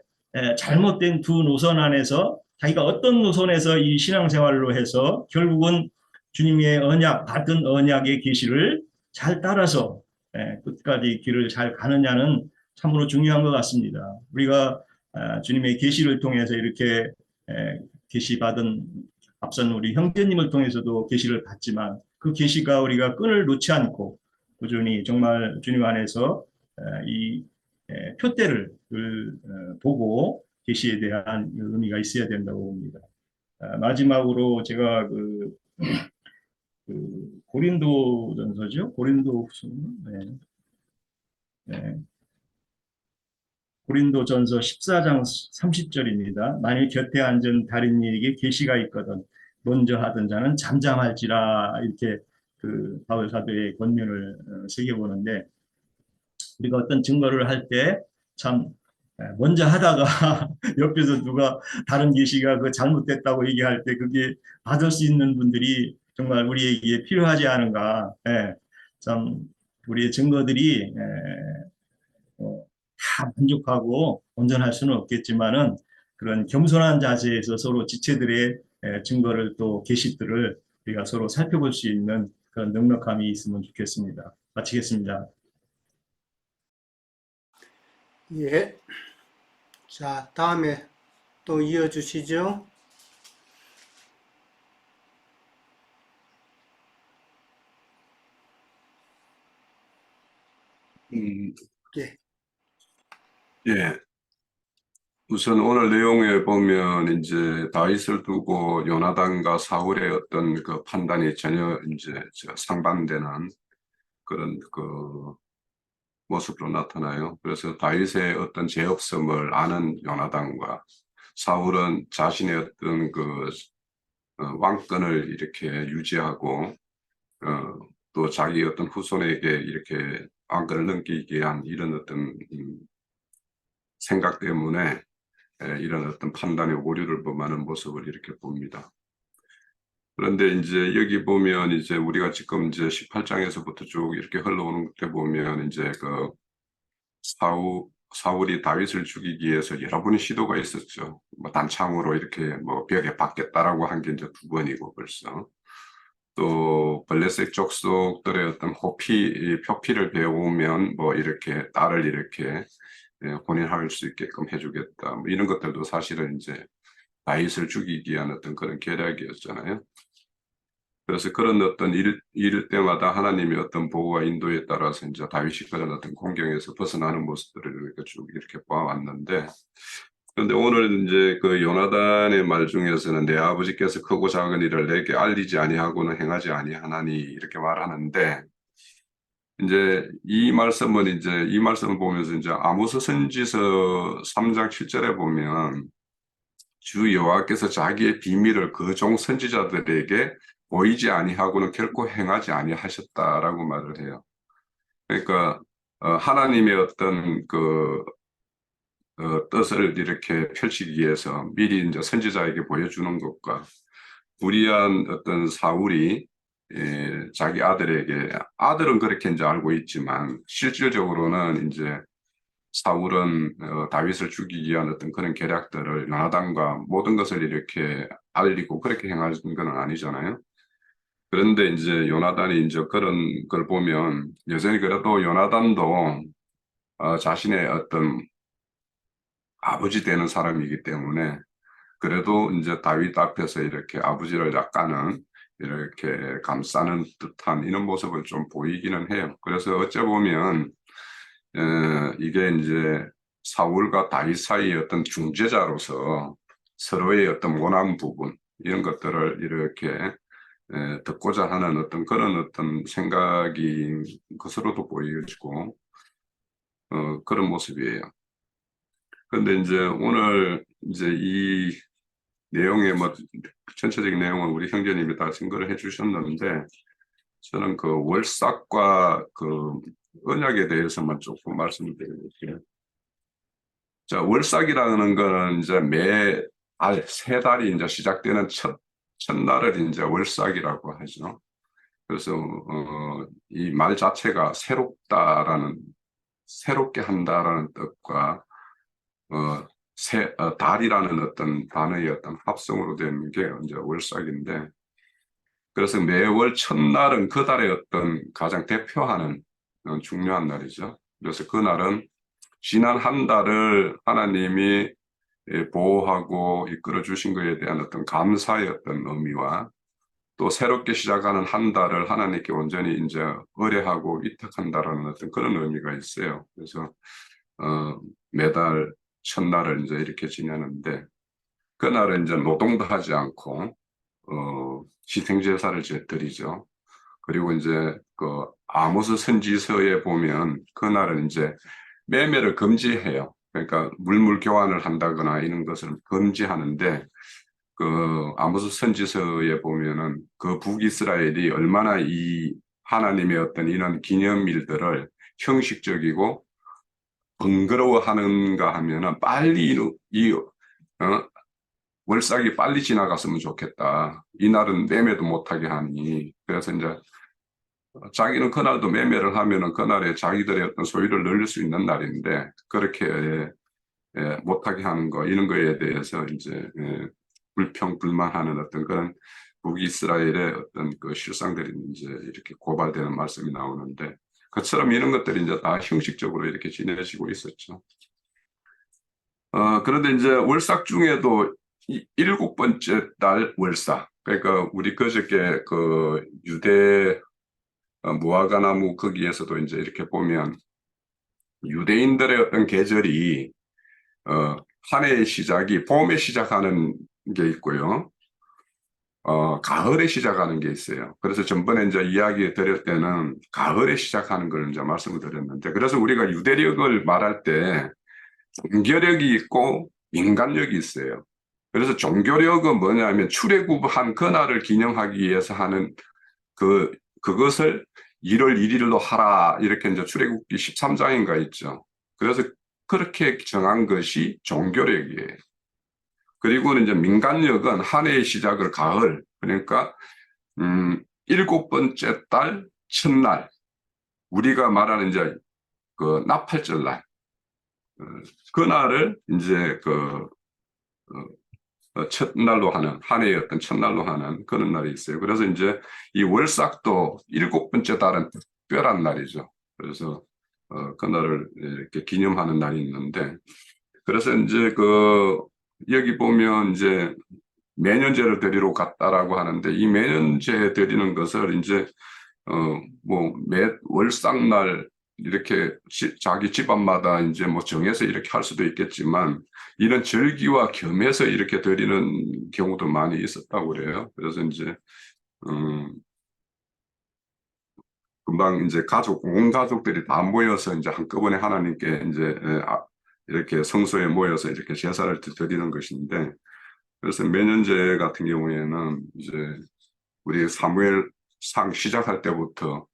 잘못된 두 노선 안에서 자기가 어떤 노선에서 이 신앙생활로 해서 결국은 주님의 언약, 받은 언약의 계시를 잘 따라서 끝까지 길을 잘 가느냐는 참으로 중요한 것 같습니다. 우리가 주님의 계시를 통해서 이렇게 계시받은 앞선 우리 형제님을 통해서도 계시를 받지만 그 계시가 우리가 끈을 놓지 않고 꾸준히 정말 주님 안에서 이 표대를 보고 계시에 대한 의미가 있어야 된다고 봅니다. 마지막으로 제가 고린도전서죠. 고린도후서, 네. 네. 고린도전서 14장 30절입니다. 만일 곁에 앉은 다른 이에게 계시가 있거든 먼저 하던 자는 잠잠할지라 이렇게 바울 사도의 권면을 새겨보는데 우리가 어떤 증거를 할 때 참 먼저 하다가 옆에서 누가 다른 계시가 그 잘못됐다고 얘기할 때 그게 받을 수 있는 분들이 정말 우리에게 필요하지 않은가. 참 우리의 증거들이 다 만족하고 온전할 수는 없겠지만은 그런 겸손한 자세에서 서로 지체들의 증거를 또 계시들을 우리가 서로 살펴볼 수 있는 그런 넉넉함이 있으면 좋겠습니다. 마치겠습니다. 예. 자, 다음에 또 이어주시죠. 예. 예. 우선 오늘 내용에 보면 이제 다윗을 두고 요나단과 사울의 어떤 그 판단이 전혀 이제 상반되는 그런 그 모습으로 나타나요. 그래서 다윗의 어떤 죄 없음을 아는 요나단과 사울은 자신의 어떤 그 왕권을 이렇게 유지하고 또 자기 어떤 후손에게 이렇게 왕권을 넘기기 위한 이런 어떤 생각 때문에 이런 어떤 판단의 오류를 범하는 모습을 이렇게 봅니다. 그런데 이제 여기 보면 이제 우리가 지금 이제 18장에서부터 쭉 이렇게 흘러오는 때 보면 이제 그 사울이 다윗을 죽이기 위해서 여러 번의 시도가 있었죠. 뭐 단창으로 이렇게 뭐 벽에 박겠다라고 한 게 이제 2번이고 벌써. 또 블레셋 족속들의 어떤 표피를 배우면 뭐 이렇게 딸을 이렇게 혼인할 수 있게끔 해주겠다. 뭐 이런 것들도 사실은 이제 다윗을 죽이기 위한 어떤 그런 계략이었잖아요. 그래서 그런 어떤 일 때마다 하나님의 어떤 보호와 인도에 따라서 이제 다윗이 그런 어떤 공경에서 벗어나는 모습들을 이렇게 쭉 이렇게 보아왔는데, 그런데 오늘 이제 그 요나단의 말 중에서는 내 아버지께서 크고 작은 일을 내게 알리지 아니하고는 행하지 아니하나니 이렇게 말하는데, 이제 이 말씀을 보면서 이제 아모스 선지서 3장 7절에 보면 주 여호와께서 자기의 비밀을 그 종 선지자들에게 보이지 아니하고는 결코 행하지 아니하셨다라고 말을 해요. 그러니까 하나님의 어떤 그 뜻을 이렇게 펼치기 위해서 미리 이제 선지자에게 보여주는 것과 불의한 어떤 사울이 자기 아들은 그렇게 이제 알고 있지만 실질적으로는 이제 사울은 다윗을 죽이기 위한 어떤 그런 계략들을 요나단과 모든 것을 이렇게 알리고 그렇게 행하는 건 아니잖아요. 그런데 이제 요나단이 이제 그런 걸 보면 여전히 그래도 요나단도 자신의 어떤 아버지 되는 사람이기 때문에 그래도 이제 다윗 앞에서 이렇게 아버지를 약간은 이렇게 감싸는 듯한 이런 모습을 좀 보이기는 해요. 그래서 어째 보면 이게 이제 사울과 다윗 사이의 어떤 중재자로서 서로의 어떤 원한 부분 이런 것들을 이렇게 듣고자 하는 어떤 그런 어떤 생각인 것으로도 보여지고 그런 모습이에요. 그런데 이제 오늘 이제 이 내용의 뭐 전체적인 내용은 우리 형제님이 다 증거를 해주셨는데 저는 그 월삭과 그 언약에 대해서만 조금 말씀을 드릴게요. 자, 월삭이라는 거는 이제 세 달이 이제 시작되는 첫날을 이제 월삭이라고 하죠. 그래서 이 말 자체가 새롭게 한다라는 뜻과 달이라는 어떤 단어의 어떤 합성으로 된 게 이제 월삭인데, 그래서 매월 첫날은 그 달의 어떤 가장 대표하는 중요한 날이죠. 그래서 그날은 지난 한 달을 하나님이 보호하고 이끌어 주신 것에 대한 어떤 감사의 어떤 의미와 또 새롭게 시작하는 한 달을 하나님께 온전히 이제 의뢰하고 위탁한다라는 어떤 그런 의미가 있어요. 그래서 매달 첫날을 이제 이렇게 지내는데 그날은 이제 노동도 하지 않고 희생제사를 드리죠. 그리고 이제 그 아모스 선지서에 보면 그날은 이제 매매를 금지해요. 그러니까 물물 교환을 한다거나 이런 것을 금지하는데 그 아모스 선지서에 보면은 그 북이스라엘이 얼마나 이 하나님의 어떤 이런 기념일들을 형식적이고 번거로워하는가 하면은 빨리 월삭이 빨리 지나갔으면 좋겠다. 이날은 매매도 못하게 하니 그래서 이제 자기는 그날도 매매를 하면은 그날에 자기들의 어떤 소유를 늘릴 수 있는 날인데 그렇게 못하게 하는 거 이런 거에 대해서 이제 불평불만하는 어떤 그런 북이스라엘의 어떤 그 실상들이 이제 이렇게 고발되는 말씀이 나오는데 그처럼 이런 것들이 이제 다 형식적으로 이렇게 지내지고 있었죠. 그런데 이제 월삭 중에도 일곱 번째 날 월삭 그러니까 우리 그저께 그 유대 무화과나무 거기에서도 이제 이렇게 보면 유대인들의 어떤 계절이 한 해의 시작이 봄에 시작하는 게 있고요. 가을에 시작하는 게 있어요. 그래서 전번에 이제 이야기 드릴 때는 가을에 시작하는 걸 이제 말씀을 드렸는데 그래서 우리가 유대력을 말할 때 종교력이 있고 인간력이 있어요. 그래서 종교력은 뭐냐면 출애굽한 그날을 기념하기 위해서 하는 그것을 1월 1일로 하라 이렇게 이제 출애굽기 13장인가 있죠. 그래서 그렇게 정한 것이 종교력이에요. 그리고는 이제 민간력은 한 해의 시작을 가을 그러니까 일곱 번째 달 첫날 우리가 말하는 이제 그 나팔절날 그날을 이제 첫날로 하는 한 해의 어떤 첫날로 하는 그런 날이 있어요. 그래서 이제 이 월삭도 일곱 번째 달은 특별한 날이죠. 그래서 그날을 이렇게 기념하는 날이 있는데 그래서 이제 여기 보면 이제 매년제를 드리러 갔다라고 하는데 이 매년제 드리는 것을 이제 뭐 매 월삭날 이렇게 자기 집안마다 이제 뭐 정해서 이렇게 할 수도 있겠지만 이런 절기와 겸해서 이렇게 드리는 경우도 많이 있었다고 그래요. 그래서 이제 금방 이제 온 가족들이 다 모여서 이제 한꺼번에 하나님께 이제 이렇게 성소에 모여서 이렇게 제사를 드리는 것인데 그래서 매년제 같은 경우에는 이제 우리 사무엘상 시작할 때부터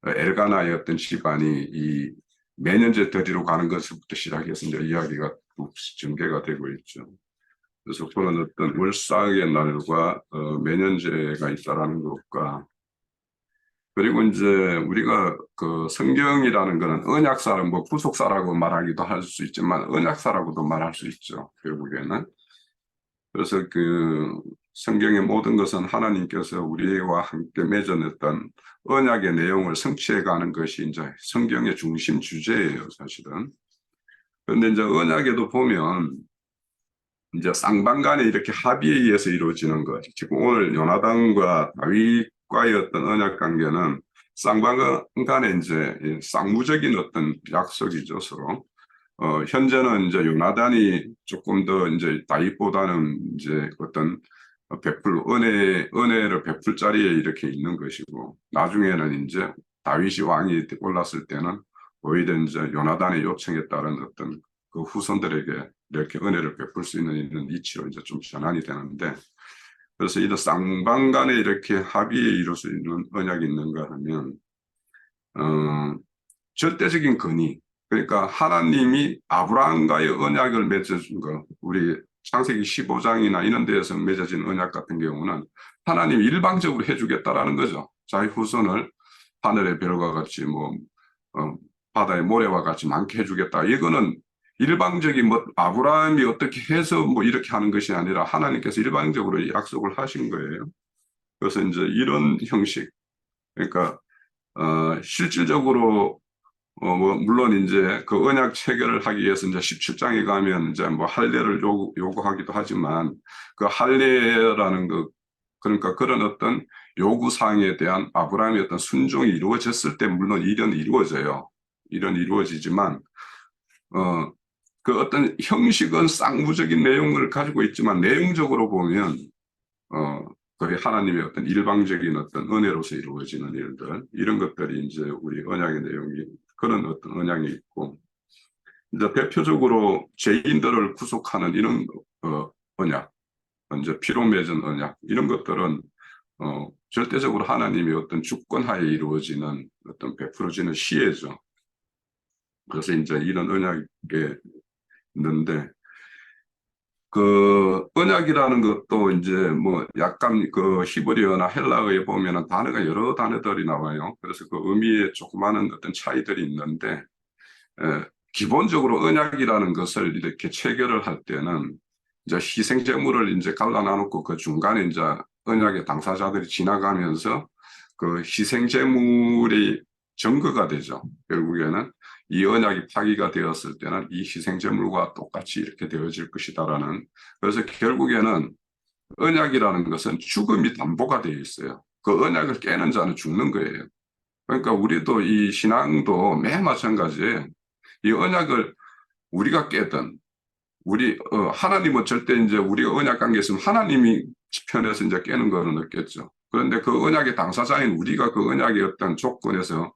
엘가나의 어떤 집안이 이 매년제 드리러 가는 것부터 시작해서 이제 이야기가 전개가 되고 있죠. 그래서 그런 어떤 월삭의 날과 매년제가 있다라는 것과 그리고 이제 우리가 그 성경이라는 것은 언약사를 뭐 구속사라고 말하기도 할 수 있지만 언약사라고도 말할 수 있죠. 결국에는. 그래서 그 성경의 모든 것은 하나님께서 우리와 함께 맺어냈던 언약의 내용을 성취해가는 것이 이제 성경의 중심 주제예요, 사실은. 그런데 이제 언약에도 보면 이제 쌍방간에 이렇게 합의에 의해서 이루어지는 것. 지금 오늘 요나단과 다윗과의 어떤 언약 관계는 쌍방간에 이제 쌍무적인 어떤 약속이죠, 서로. 현재는 이제 요나단이 조금 더 이제 다윗보다는 이제 어떤 은혜를 베풀 자리에 이렇게 있는 것이고, 나중에는 이제 다윗이 왕이 올랐을 때는 오히려 이제 요나단의 요청에 따른 어떤 그 후손들에게 이렇게 은혜를 베풀 수 있는 이런 이치로 이제 좀 전환이 되는데, 그래서 이런 쌍방간에 이렇게 합의에 이룰 수 있는 언약이 있는가 하면, 절대적인 근위, 그러니까 하나님이 아브라함과의 언약을 맺어준 거, 우리 창세기 15장이나 이런 데에서 맺어진 언약 같은 경우는 하나님이 일방적으로 해주겠다라는 거죠. 자기 후손을 하늘의 별과 같이 바다의 모래와 같이 많게 해주겠다. 이거는 일방적인 아브라함이 어떻게 해서 이렇게 하는 것이 아니라 하나님께서 일방적으로 약속을 하신 거예요. 그래서 이제 이런 형식, 그러니까 실질적으로 뭐 물론 이제 그 언약 체결을 하기 위해서 이제 17장에 가면 이제 뭐 할례를 요구하기도 하지만 그 할례라는 그 그러니까 그런 어떤 요구사항에 대한 아브라함의 어떤 순종이 이루어졌을 때 물론 일은 이루어져요. 일은 이루어지지만 그 어떤 형식은 쌍무적인 내용을 가지고 있지만 내용적으로 보면 거의 하나님의 어떤 일방적인 어떤 은혜로서 이루어지는 일들 이런 것들이 이제 우리 언약의 내용이 그런 어떤 언약이 있고 이제 대표적으로 죄인들을 구속하는 이런 언약, 이제 피로 맺은 언약 이런 것들은 절대적으로 하나님의 어떤 주권하에 이루어지는 어떤 베풀어지는 시혜죠. 그래서 이제 이런 언약에 있는데 그 언약이라는 것도 이제 뭐 약간 그 히브리어나 헬라어에 보면은 단어가 여러 단어들이 나와요. 그래서 그 의미에 조그마한 어떤 차이들이 있는데 기본적으로 언약이라는 것을 이렇게 체결을 할 때는 이제 희생 제물을 이제 갈라놔놓고 그 중간에 이제 언약의 당사자들이 지나가면서 그 희생 제물이 증거가 되죠. 결국에는 이 언약이 파기가 되었을 때는 이 희생 제물과 똑같이 이렇게 되어질 것이다라는. 그래서 결국에는 언약이라는 것은 죽음이 담보가 되어 있어요. 그 언약을 깨는 자는 죽는 거예요. 그러니까 우리도 이 신앙도 매 마찬가지에 이 언약을 우리가 깨든 우리 하나님은 절대 이제 우리가 언약 관계에 있으면 하나님이 편에서 이제 깨는 거는 없겠죠. 그런데 그 언약의 당사자인 우리가 그 언약의 어떤 조건에서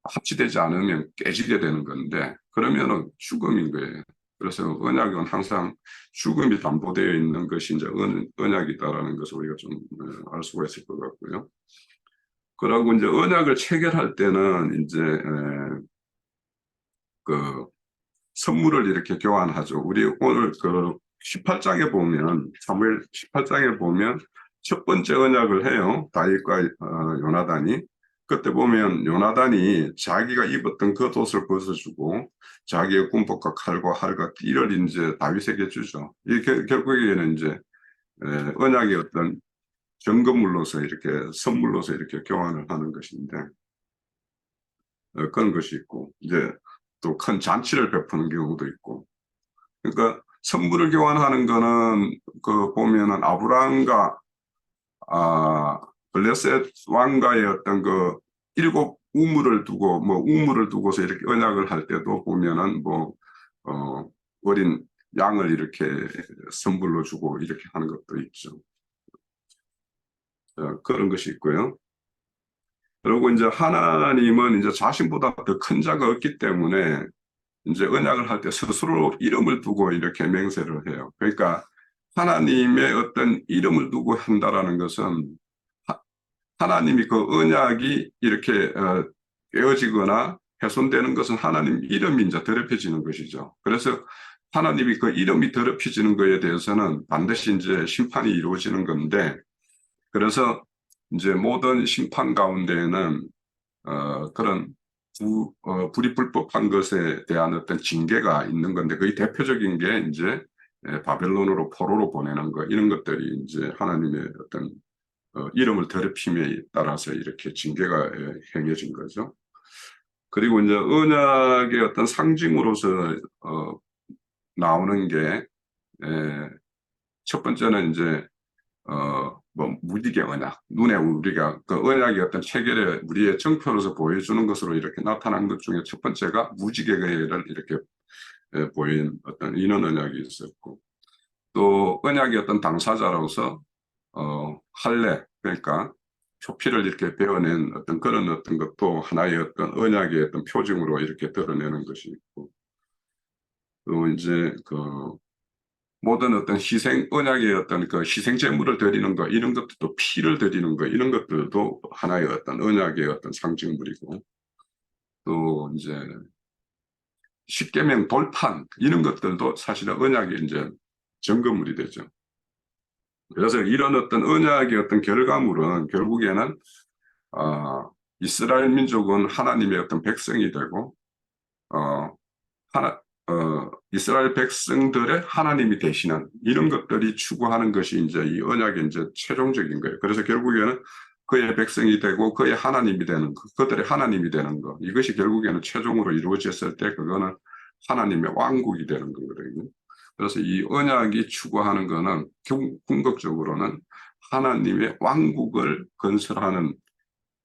합치되지 않으면 깨지게 되는 건데 그러면은 죽음인 거예요. 그래서 언약은 항상 죽음이 담보되어 있는 것이 이제 언약이다라는 것을 우리가 좀 알 수가 있을 것 같고요. 그러고 이제 언약을 체결할 때는 이제 그 선물을 이렇게 교환하죠. 우리 오늘 그 18장에 보면 사무엘 18장에 보면 첫 번째 언약을 해요. 다윗과 요나단이. 그때 보면 요나단이 자기가 입었던 겉옷을 벗어주고 자기의 군복과 칼과 활과 띠를 이제 다윗에게 주죠. 이게 결국에는 이제 언약의 어떤 점검물로서 이렇게 선물로서 이렇게 교환을 하는 것인데 그런 것이 있고 이제 또 큰 잔치를 베푸는 경우도 있고 그러니까 선물을 교환하는 거는 그 보면은 아브라함과 블레셋 왕과의 어떤 그 일곱 우물을 두고 뭐 우물을 두고서 이렇게 언약을 할 때도 보면은 뭐 어린 양을 이렇게 선물로 주고 이렇게 하는 것도 있죠. 그런 것이 있고요. 그리고 이제 하나님은 이제 자신보다 더 큰 자가 없기 때문에 이제 언약을 할 때 스스로 이름을 두고 이렇게 맹세를 해요. 그러니까 하나님의 어떤 이름을 두고 한다라는 것은 하나님이 그 언약이 이렇게 깨어지거나 훼손되는 것은 하나님 이름이 이제 더럽혀지는 것이죠. 그래서 하나님이 그 이름이 더럽혀지는 것에 대해서는 반드시 이제 심판이 이루어지는 건데 그래서 이제 모든 심판 가운데에는 그런 불이 불법한 것에 대한 어떤 징계가 있는 건데 거의 대표적인 게 이제 바벨론으로 포로로 보내는 거 이런 것들이 이제 하나님의 어떤 이름을 더럽힘에 따라서 이렇게 징계가 행해진 거죠. 그리고 이제 언약의 어떤 상징으로서 나오는 게 첫 번째는 이제 뭐 무지개 언약, 눈에 우리가 그 언약의 어떤 체결에 우리의 정표로서 보여주는 것으로 이렇게 나타난 것 중에 첫 번째가 무지개를 이렇게 보인 어떤 인원 언약이 있었고 또 언약의 어떤 당사자로서 할례 그러니까 표피를 이렇게 베어낸 어떤 그런 어떤 것도 하나의 어떤 언약의 어떤 표징으로 이렇게 드러내는 것이 있고 또 이제 그 모든 어떤 희생 언약의 어떤 그 희생 제물을 드리는 거 이런 것들도 피를 드리는 거 이런 것들도 하나의 어떤 언약의 어떤 상징물이고 또 이제 십계명 돌판 이런 것들도 사실은 언약의 이제 증거물이 되죠. 그래서 이런 어떤 언약의 어떤 결과물은 결국에는 이스라엘 민족은 하나님의 어떤 백성이 되고 이스라엘 백성들의 하나님이 되시는 이런 것들이 추구하는 것이 이제 이 언약의 이제 최종적인 거예요. 그래서 결국에는 그의 백성이 되고 그의 하나님이 되는 것, 그들의 하나님이 되는 것, 이것이 결국에는 최종으로 이루어졌을 때 그거는 하나님의 왕국이 되는 거거든요. 그래서 이 언약이 추구하는 거는 궁극적으로는 하나님의 왕국을 건설하는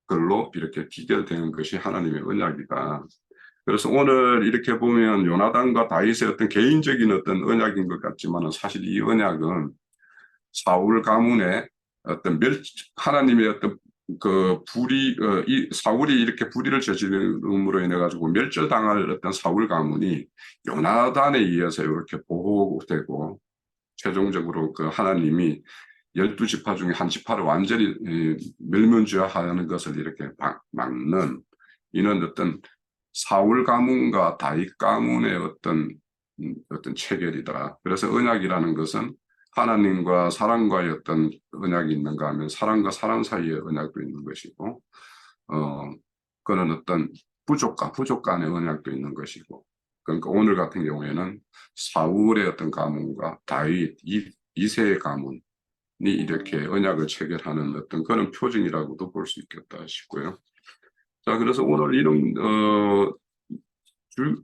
걸로 이렇게 기결되는 것이 하나님의 언약이다. 그래서 오늘 이렇게 보면 요나단과 다윗의 어떤 개인적인 어떤 언약인 것 같지만 사실 이 언약은 사울 가문의 어떤 하나님의 어떤 그 불의, 이 사울이 이렇게 불의를 저지름으로 인해 가지고 멸절당할 어떤 사울 가문이 요나단에 의해서 이렇게 보호되고 최종적으로 그 하나님이 12지파 중에 한 지파를 완전히 멸면주하는 것을 이렇게 막는 이런 어떤 사울 가문과 다윗 가문의 어떤 체결이다. 그래서 언약이라는 것은 하나님과 사람과의 어떤 언약이 있는가 하면 사람과 사람 사이의 언약도 있는 것이고, 그런 어떤 부족 간의 언약도 있는 것이고, 그러니까 오늘 같은 경우에는 사울의 어떤 가문과 다윗 이세의 가문이 이렇게 언약을 체결하는 어떤 그런 표징이라고도 볼 수 있겠다 싶고요. 자, 그래서 오늘 이런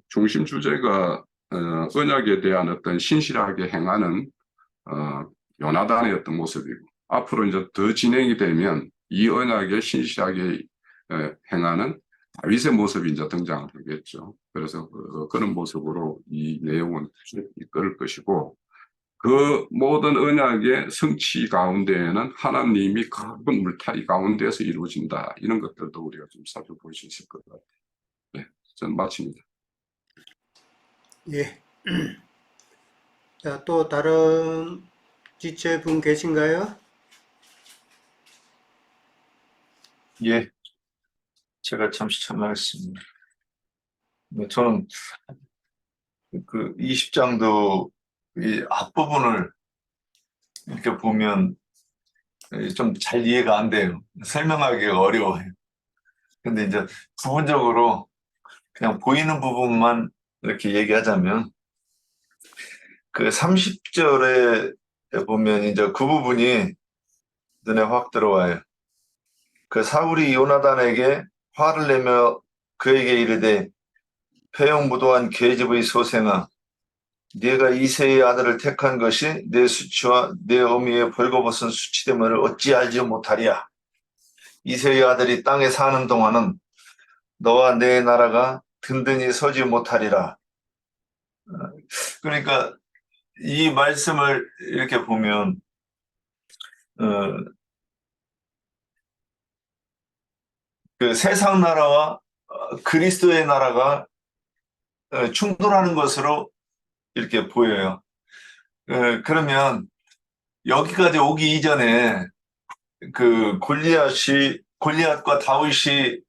중심 주제가 언약에 대한 어떤 신실하게 행하는 요나단의 어떤 모습이고, 앞으로 이제 더 진행이 되면 이 언약에 신실하게 행하는 다윗의 모습이 이제 등장을 하겠죠. 그래서 그런 모습으로 이 내용은 이끌 것이고, 그 모든 언약의 성취 가운데에는 하나님이 큰 물타리 가운데에서 이루어진다. 이런 것들도 우리가 좀 살펴볼 수 있을 것 같아요. 네, 저는 마칩니다. 예. 자, 또 다른 지체분 계신가요? 예, 제가 잠시 참여하겠습니다. 저는 그 20장도 이 앞부분을 이렇게 보면 좀 잘 이해가 안 돼요. 설명하기가 어려워요. 근데 이제 부분적으로 그냥 보이는 부분만 이렇게 얘기하자면 그 30절에 보면 이제 그 부분이 눈에 확 들어와요. 그 사울이 요나단에게 화를 내며 그에게 이르되 패용무도한 계집의 소생아, 네가 이새의 아들을 택한 것이 내 수치와 내 어미의 벌거벗은 수치됨을 어찌 알지 못하리야. 이새의 아들이 땅에 사는 동안은 너와 내 나라가 든든히 서지 못하리라. 그러니까 이 말씀을 이렇게 보면 그 세상 나라와 그리스도의 나라가 충돌하는 것으로 이렇게 보여요. 그러면 여기까지 오기 이전에 그 골리앗과 다윗이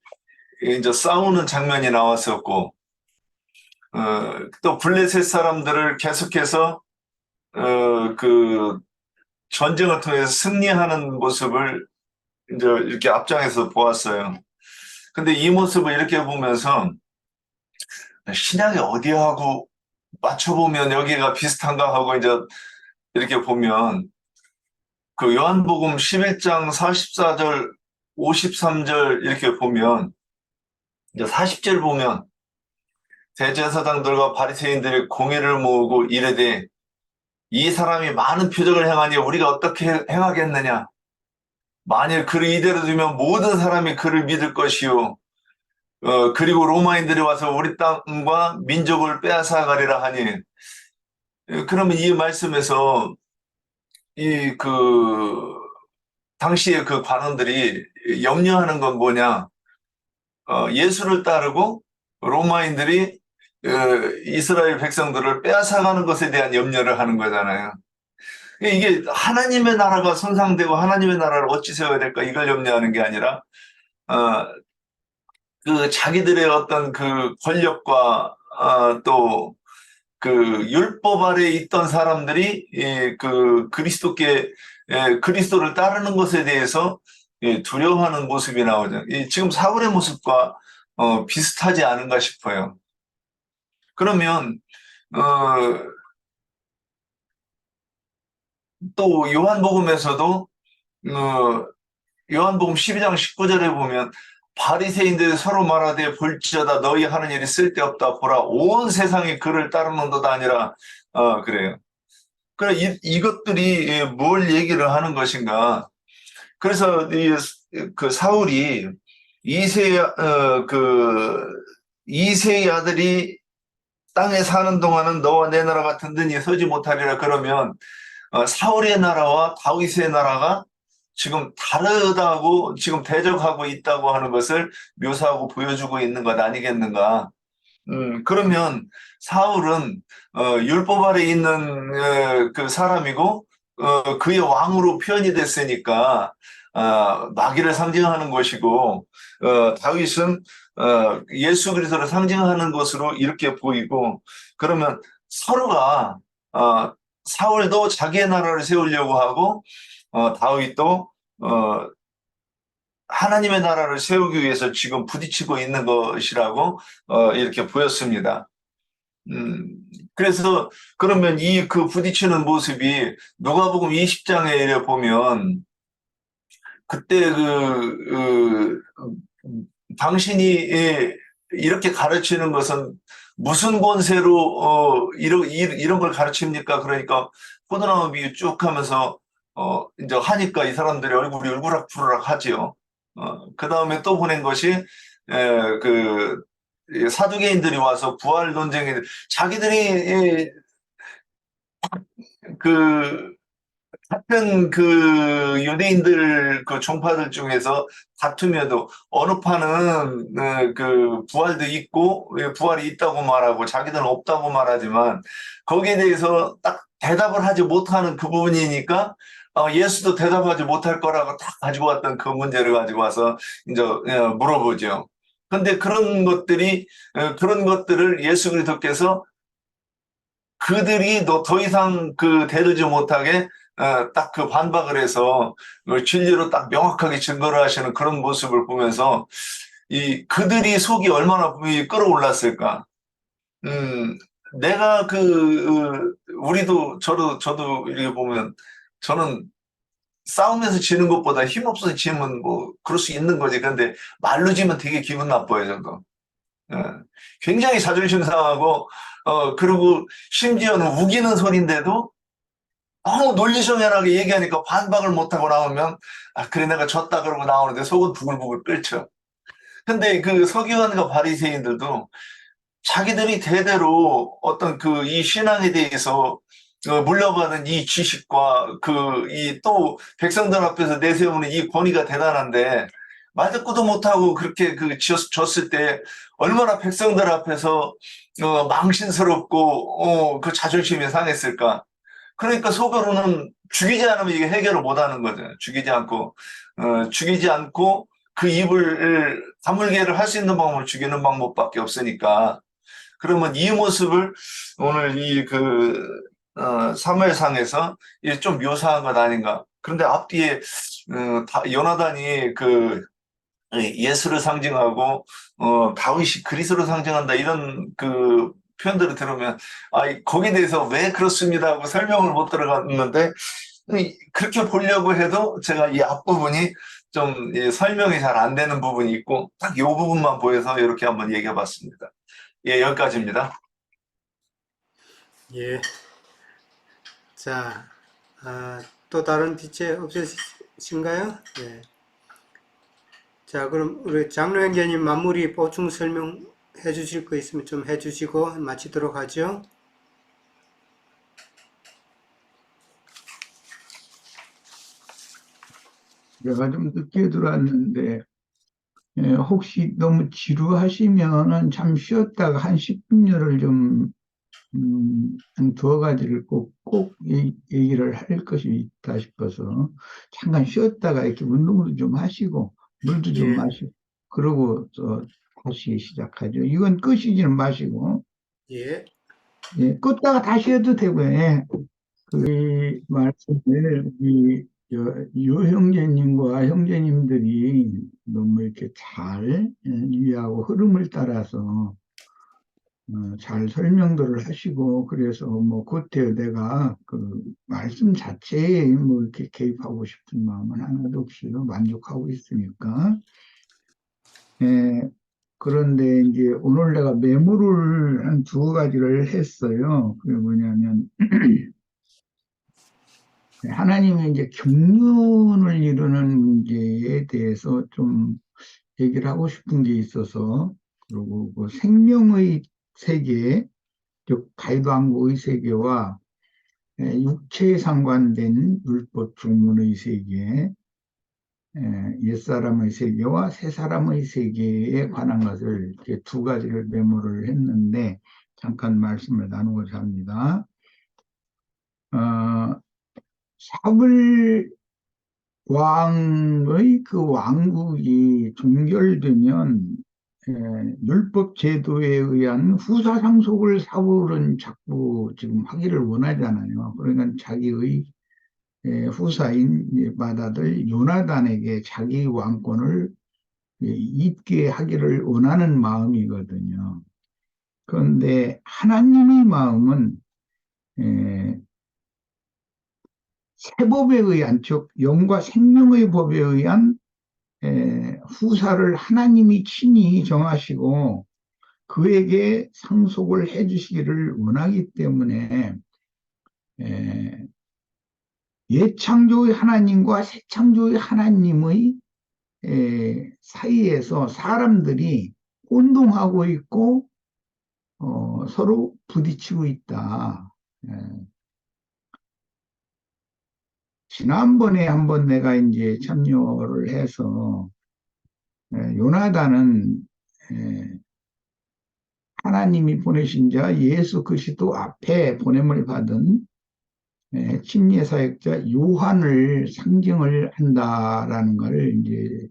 이제 싸우는 장면이 나왔었고, 또 블레셋 사람들을 계속해서 그 전쟁을 통해서 승리하는 모습을 이제 이렇게 앞장에서 보았어요. 근데 이 모습을 이렇게 보면서 신약이 어디하고 맞춰보면 여기가 비슷한가 하고 이제 이렇게 보면 그 요한복음 11장 44절, 53절 이렇게 보면 이제 40절 보면 대제사장들과 바리새인들이 공회를 모으고 이르되 이 사람이 많은 표적을 행하니 우리가 어떻게 행하겠느냐. 만일 그를 이대로 두면 모든 사람이 그를 믿을 것이요. 그리고 로마인들이 와서 우리 땅과 민족을 빼앗아가리라 하니. 그러면 이 말씀에서 당시에 그 관원들이 염려하는 건 뭐냐. 예수를 따르고 로마인들이 이스라엘 백성들을 빼앗아가는 것에 대한 염려를 하는 거잖아요. 이게 하나님의 나라가 손상되고 하나님의 나라를 어찌 세워야 될까 이걸 염려하는 게 아니라 그 자기들의 어떤 그 권력과 또 그 율법 아래에 있던 사람들이 그 그리스도를 따르는 것에 대해서 두려워하는 모습이 나오죠. 지금 사울의 모습과 비슷하지 않은가 싶어요. 그러면 또 요한복음에서도 요한복음 12장 19절에 보면 바리새인들이 서로 말하되 볼지어다 너희 하는 일이 쓸데없다 보라 온 세상이 그를 따르는도다 아니라 그래요. 그래 이것들이 뭘 얘기를 하는 것인가? 그래서 그 사울이 이세의 아들이 땅에 사는 동안은 너와 내 나라 같은 든지 서지 못하리라 그러면 사울의 나라와 다윗의 나라가 지금 다르다고 지금 대적하고 있다고 하는 것을 묘사하고 보여주고 있는 것 아니겠는가? 그러면 사울은 율법 아래 있는 그 사람이고 그의 왕으로 표현이 됐으니까 마귀를 상징하는 것이고 다윗은 예수 그리스도를 상징하는 것으로 이렇게 보이고 그러면 서로가 사울도 자기의 나라를 세우려고 하고 다윗도 하나님의 나라를 세우기 위해서 지금 부딪히고 있는 것이라고 이렇게 보였습니다. 그래서 그러면 그 부딪히는 모습이 누가복음 20장에 보면 그때 당신이 이렇게 가르치는 것은 무슨 권세로 이런 걸 가르칩니까? 그러니까 포도나무 비유 쭉 하면서 이제 하니까 이 사람들이 얼굴이 울그락부르락 하지요. 그 다음에 또 보낸 것이 그 사두개인들이 와서 부활 논쟁에 자기들이 그 같은 그 유대인들 그 종파들 중에서 다투며도 어느 파는 그 부활도 있고 부활이 있다고 말하고 자기들은 없다고 말하지만 거기에 대해서 딱 대답을 하지 못하는 그 부분이니까 예수도 대답하지 못할 거라고 딱 가지고 왔던 그 문제를 가지고 와서 이제 물어보죠. 근데 그런 것들을 예수 그리스도께서 그들이 더 이상 그 대르지 못하게 딱 그 반박을 해서 진리로 딱 명확하게 증거를 하시는 그런 모습을 보면서 그들이 속이 얼마나 끌어올랐을까. 내가 우리도 저도 이렇게 보면 저는 싸움에서 지는 것보다 힘없어서 지면 뭐 그럴 수 있는 거지. 근데 말로 지면 되게 기분 나빠요, 저도. 굉장히 자존심 상하고 그리고 심지어는 우기는 소리인데도 너무 논리정연하게 얘기하니까 반박을 못하고 나오면 그래 내가 졌다 그러고 나오는데 속은 부글부글 끓죠. 근데 그 서기관과 바리새인들도 자기들이 대대로 어떤 이 신앙에 대해서 물려받은 이 지식과 또 백성들 앞에서 내세우는 이 권위가 대단한데 말 듣고도 못하고 그렇게 졌을 때 얼마나 백성들 앞에서 망신스럽고 그 자존심이 상했을까. 그러니까 속으로는 죽이지 않으면 이게 해결을 못하는 거죠. 죽이지 않고 그 입을 다물게를 할 수 있는 방법을 죽이는 방법밖에 없으니까. 그러면 이 모습을 오늘 사무엘상에서 좀 묘사한 것 아닌가. 그런데 앞뒤에 요나단이 예수를 상징하고 다윗이 그리스도를 상징한다 이런 표현들을 들으면 거기에 대해서 왜 그렇습니다 하고 설명을 못 들어갔는데 그렇게 보려고 해도 제가 이 앞부분이 좀 설명이 잘 안 되는 부분이 있고 딱 이 부분만 보여서 이렇게 한번 얘기해 봤습니다. 예, 여기까지입니다. 예. 자, 또 다른 빛에 없으신가요? 예. 자, 그럼 우리 장로 형제님 마무리 보충 설명해 주실 거 있으면 좀 해주시고 마치도록 하죠. 제가 좀 늦게 들어왔는데 혹시 너무 지루하시면은 잠 쉬었다가 한 10분여를 좀 한 두어 가지를 꼭 얘기를 할 것이 있다 싶어서 잠깐 쉬었다가 이렇게 운동도 좀 하시고 물도 좀 예. 마시고 그러고 또 다시 시작하죠. 이건 끄시지는 마시고 예. 끄다가 다시 해도 되고요. 그 말씀을 유 형제님과 형제님들이 너무 이렇게 잘 이해하고 흐름을 따라서 잘 설명들을 하시고, 그래서 뭐 그때 내가 그 말씀 자체에 뭐 이렇게 개입하고 싶은 마음은 하나도 없어요. 만족하고 있으니까. 예, 그런데 이제 오늘 내가 메모를 한 두 가지를 했어요. 그게 뭐냐면, 하나님의 이제 경륜을 이루는 문제에 대해서 좀 얘기를 하고 싶은 게 있어서, 그리고 그 생명의 세계, 즉 가이드왕국의 세계와 육체에 상관된 율법 조문의 세계, 옛사람의 세계와 새사람의 세계에 관한 것을 이렇게 두 가지를 메모를 했는데 잠깐 말씀을 나누고자 합니다. 사울 왕의 그 왕국이 종결되면 율법 제도에 의한 후사 상속을 사울은 자꾸 지금 하기를 원하잖아요. 그러니까 자기의 후사인 맏아들 요나단에게 자기 왕권을 잇게 하기를 원하는 마음이거든요. 그런데 하나님의 마음은 세법에 의한, 즉 영과 생명의 법에 의한 후사를 하나님이 친히 정하시고 그에게 상속을 해주시기를 원하기 때문에 옛창조의 하나님과 새창조의 하나님의 사이에서 사람들이 혼동하고 있고 서로 부딪히고 있다. 지난번에 한번 내가 이제 참여를 해서 요나단은 하나님이 보내신 자 예수 그리스도 앞에 보냄을 받은 침례 사역자 요한을 상징을 한다라는 걸 이제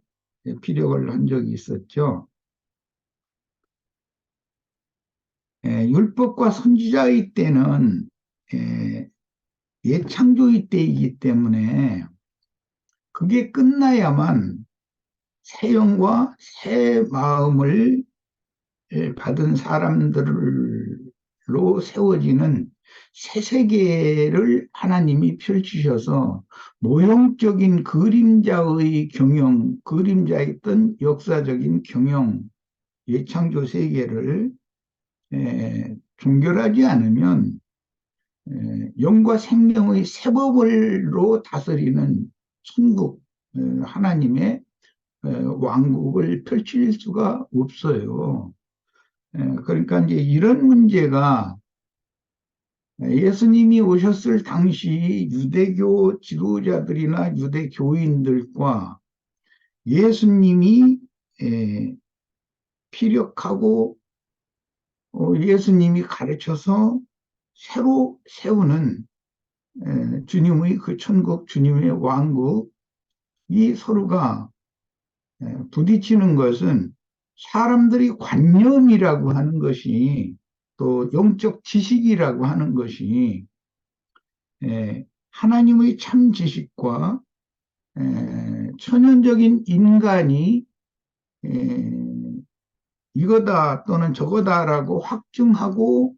피력을 한 적이 있었죠. 율법과 선지자의 때는 옛창조의 때이기 때문에 그게 끝나야만 새 영과 새 마음을 받은 사람들로 세워지는 새 세계를 하나님이 펼치셔서 모형적인 그림자의 경영, 그림자에 있던 역사적인 경영, 예창조 세계를 종결하지 않으면 영과 생명의 세법을로 다스리는 천국, 하나님의 왕국을 펼칠 수가 없어요. 그러니까 이제 이런 문제가 예수님이 오셨을 당시 유대교 지도자들이나 유대교인들과 예수님이 피력하고 예수님이 가르쳐서 새로 세우는 주님의 그 천국, 주님의 왕국이 서로가 부딪히는 것은 사람들이 관념이라고 하는 것이 또 영적 지식이라고 하는 것이 하나님의 참 지식과 천연적인 인간이 이거다 또는 저거다라고 확증하고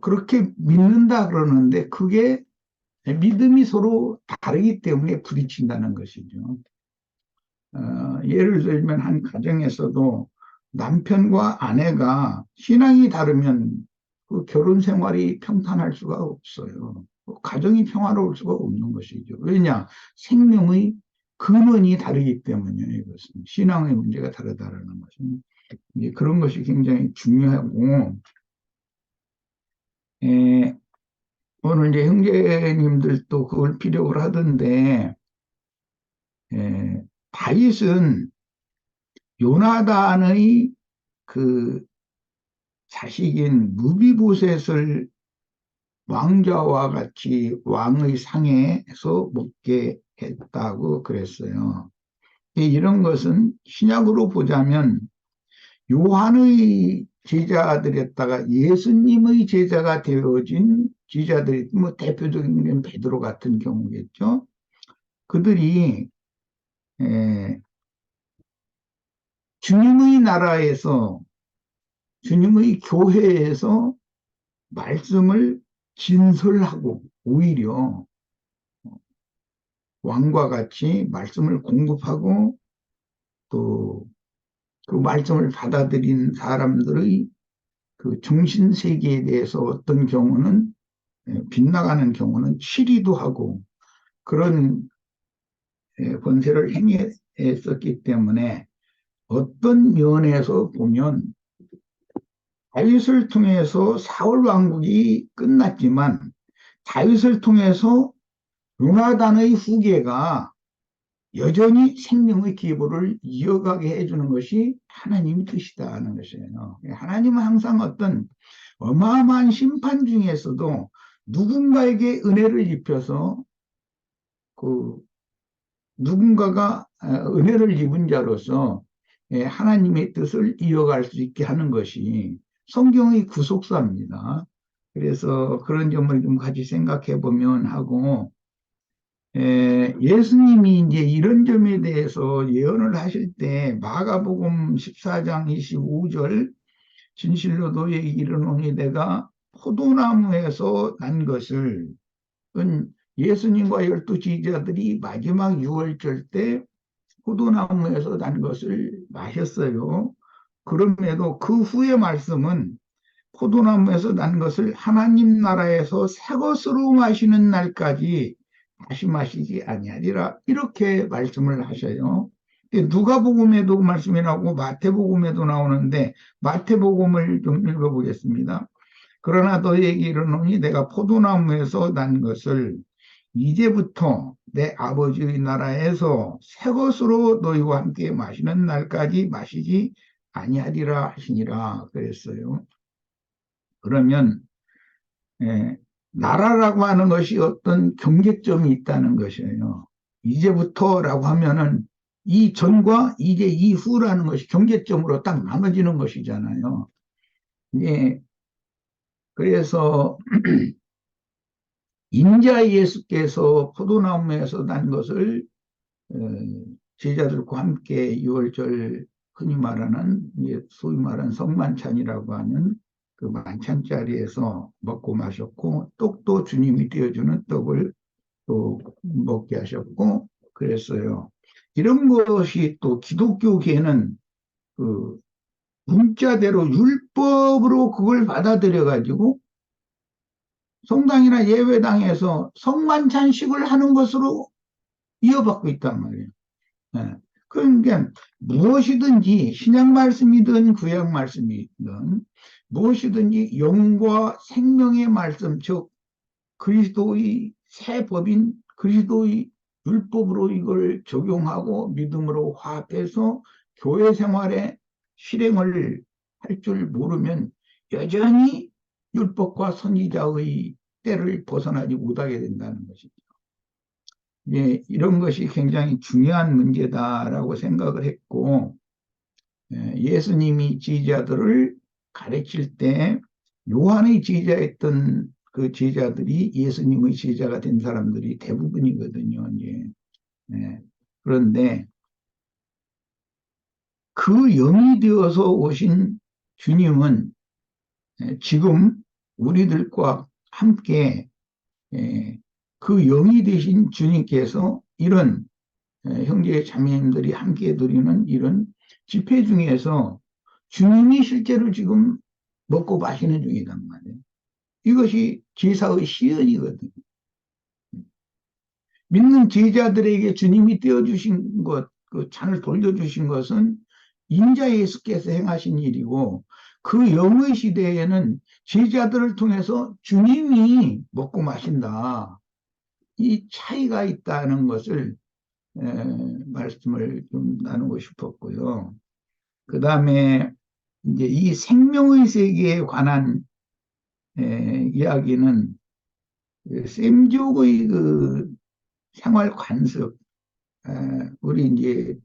그렇게 믿는다 그러는데 그게 믿음이 서로 다르기 때문에 부딪힌다는 것이죠. 예를 들면 한 가정에서도 남편과 아내가 신앙이 다르면 그 결혼 생활이 평탄할 수가 없어요. 가정이 평화로울 수가 없는 것이죠. 왜냐? 생명의 근원이 다르기 때문이에요. 이것은 신앙의 문제가 다르다라는 것은 그런 것이 굉장히 중요하고 오늘 이제 형제님들도 그걸 필요로 하던데 다윗은 요나단의 그 자식인 무비보셋을 왕자와 같이 왕의 상에서 먹게 했다고 그랬어요. 이런 것은 신약으로 보자면 요한의 제자들이었다가 예수님의 제자가 되어진 제자들이 뭐 대표적인 게 베드로 같은 경우겠죠. 그들이 주님의 나라에서 주님의 교회에서 말씀을 진설하고 오히려 왕과 같이 말씀을 공급하고 또 그 말씀을 받아들인 사람들의 그 정신 세계에 대해서 어떤 경우는 빗나가는 경우는 치리도 하고 그런 권세를 행했었기 때문에 어떤 면에서 보면 다윗을 통해서 사울 왕국이 끝났지만 다윗을 통해서 요나단의 후계가 여전히 생명의 기보를 이어가게 해주는 것이 하나님의 뜻이다 하는 것이에요. 하나님은 항상 어떤 어마어마한 심판 중에서도 누군가에게 은혜를 입혀서 그 누군가가 은혜를 입은 자로서 하나님의 뜻을 이어갈 수 있게 하는 것이 성경의 구속사입니다. 그래서 그런 점을 좀 같이 생각해 보면 하고 예수님이 이제 이런 점에 대해서 예언을 하실 때 마가복음 14장 25절 진실로 너희에게 이르노니 내가 포도나무에서 난 것을 예수님과 12 지휘자들이 마지막 유월절 때 포도나무에서 난 것을 마셨어요. 그럼에도 그 후의 말씀은 포도나무에서 난 것을 하나님 나라에서 새 것으로 마시는 날까지 다시 마시지 아니하리라 이렇게 말씀을 하셔요. 누가복음에도 그 말씀이 나오고 마태복음에도 나오는데 마태복음을 좀 읽어보겠습니다. 그러나 너희에게 이르노니 내가 포도나무에서 난 것을 이제부터 내 아버지의 나라에서 새 것으로 너희와 함께 마시는 날까지 마시지 아니하리라 하시니라 그랬어요. 그러면 나라라고 하는 것이 어떤 경계점이 있다는 것이에요. 이제부터라고 하면은 이 전과 이제 이후라는 것이 경계점으로 딱 나눠지는 것이잖아요. 예. 그래서 인자 예수께서 포도나무에서 난 것을 제자들과 함께 유월절 흔히 말하는 소위 말하는 성만찬이라고 하는 그 만찬 자리에서 먹고 마셨고 떡도 주님이 떼어주는 떡을 또 먹게 하셨고 그랬어요. 이런 것이 또 기독교계는 그 문자대로 율법으로 그걸 받아들여 가지고 성당이나 예배당에서 성만찬식을 하는 것으로 이어받고 있단 말이에요. 네. 그러니까 무엇이든지 신약 말씀이든 구약 말씀이든 무엇이든지 영과 생명의 말씀, 즉 그리스도의 새 법인 그리스도의 율법으로 이걸 적용하고 믿음으로 화합해서 교회 생활에 실행을 할 줄 모르면 여전히 율법과 선지자의 때를 벗어나지 못하게 된다는 것이죠. 예, 이런 것이 굉장히 중요한 문제다라고 생각을 했고, 예수님이 지휘자들을 가르칠 때 요한의 지휘자였던 그 지휘자들이 예수님의 지휘자가 된 사람들이 대부분이거든요. 이제. 그런데 그 영이 되어서 오신 주님은 지금 우리들과 함께 그 영이 되신 주님께서 이런 형제 자매님들이 함께 드리는 이런 집회 중에서 주님이 실제로 지금 먹고 마시는 중이란 말이에요. 이것이 제사의 시연이거든요. 믿는 제자들에게 주님이 떼어주신 것, 그 잔을 돌려주신 것은 인자 예수께서 행하신 일이고 그 영의 시대에는 제자들을 통해서 주님이 먹고 마신다. 이 차이가 있다는 것을 말씀을 좀 나누고 싶었고요. 그 다음에 이제 이 생명의 세계에 관한 이야기는 샘족의 그 생활 관습, 우리 이제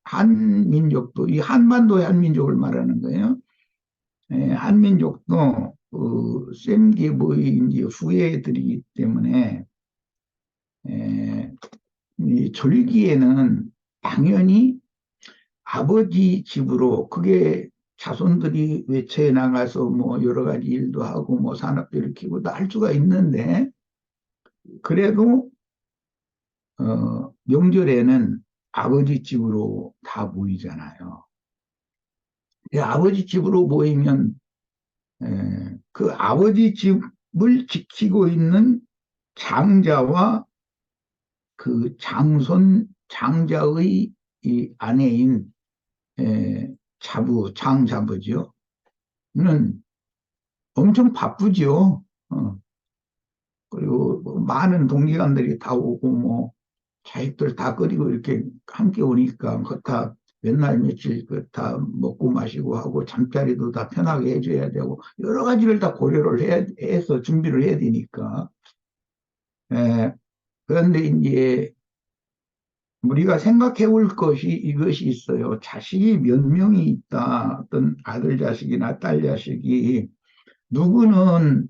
한민족도 이 한반도의 한민족을 말하는 거예요. 한민족도 그 샘계보의 이제 후예들이기 때문에 이 절기에는 당연히 아버지 집으로 그게 자손들이 외처에 나가서 뭐 여러 가지 일도 하고 뭐 산업도 일으키고 다 할 수가 있는데, 그래도 명절에는 아버지 집으로 다 모이잖아요. 아버지 집으로 모이면 그 아버지 집을 지키고 있는 장자와 그 장자의 이 아내인 장자부죠. 는 엄청 바쁘죠. 그리고 뭐 많은 동기관들이 다 오고 뭐 자식들 다 끓이고 이렇게 함께 오니까 그다 맨날 며칠 다 먹고 마시고 하고 잠자리도 다 편하게 해줘야 되고 여러 가지를 다 고려를 해서 준비를 해야 되니까. 그런데 이제 우리가 생각해 볼 것이 이것이 있어요. 자식이 몇 명이 있다. 어떤 아들 자식이나 딸 자식이 누구는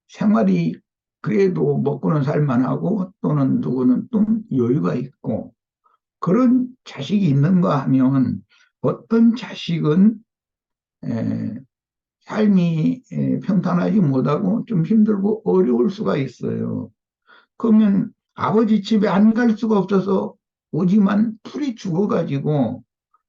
생활이 그래도 먹고는 살만하고 또는 누구는 좀 여유가 있고 그런 자식이 있는가 하면 어떤 자식은 삶이 평탄하지 못하고 좀 힘들고 어려울 수가 있어요. 그러면 아버지 집에 안 갈 수가 없어서 오지만 풀이 죽어가지고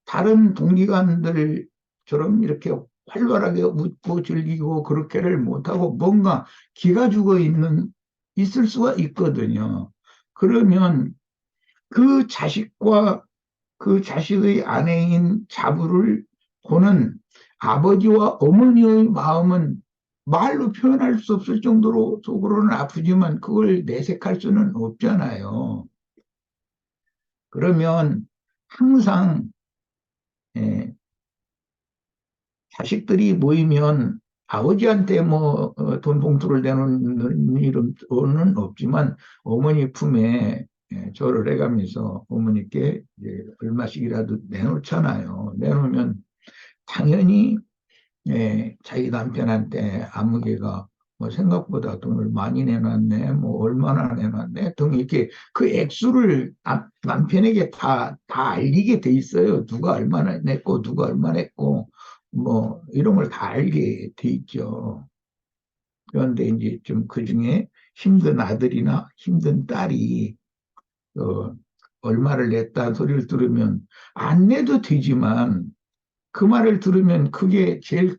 다른 동기관들처럼 이렇게 활발하게 웃고 즐기고 그렇게를 못하고 뭔가 기가 죽어 있을 수가 있거든요. 그러면 그 자식과 그 자식의 아내인 자부를 보는 아버지와 어머니의 마음은 말로 표현할 수 없을 정도로 속으로는 아프지만 그걸 내색할 수는 없잖아요. 그러면 항상 예, 자식들이 모이면 아버지한테 뭐 돈 봉투를 내놓는 일은 없지만 어머니 품에 절을 해가면서 어머니께 얼마씩이라도 내놓잖아요. 내놓으면 당연히 자기 남편한테 아무개가 뭐 생각보다 돈을 많이 내놨네, 뭐 얼마나 내놨네 등 이렇게 그 액수를 남편에게 다 알리게 돼 있어요. 누가 얼마나 냈고 누가 얼마 냈고 뭐 이런 걸 다 알게 돼 있죠. 그런데 이제 좀 그중에 힘든 아들이나 힘든 딸이 얼마를 냈다는 소리를 들으면 안 내도 되지만 그 말을 들으면 그게 제일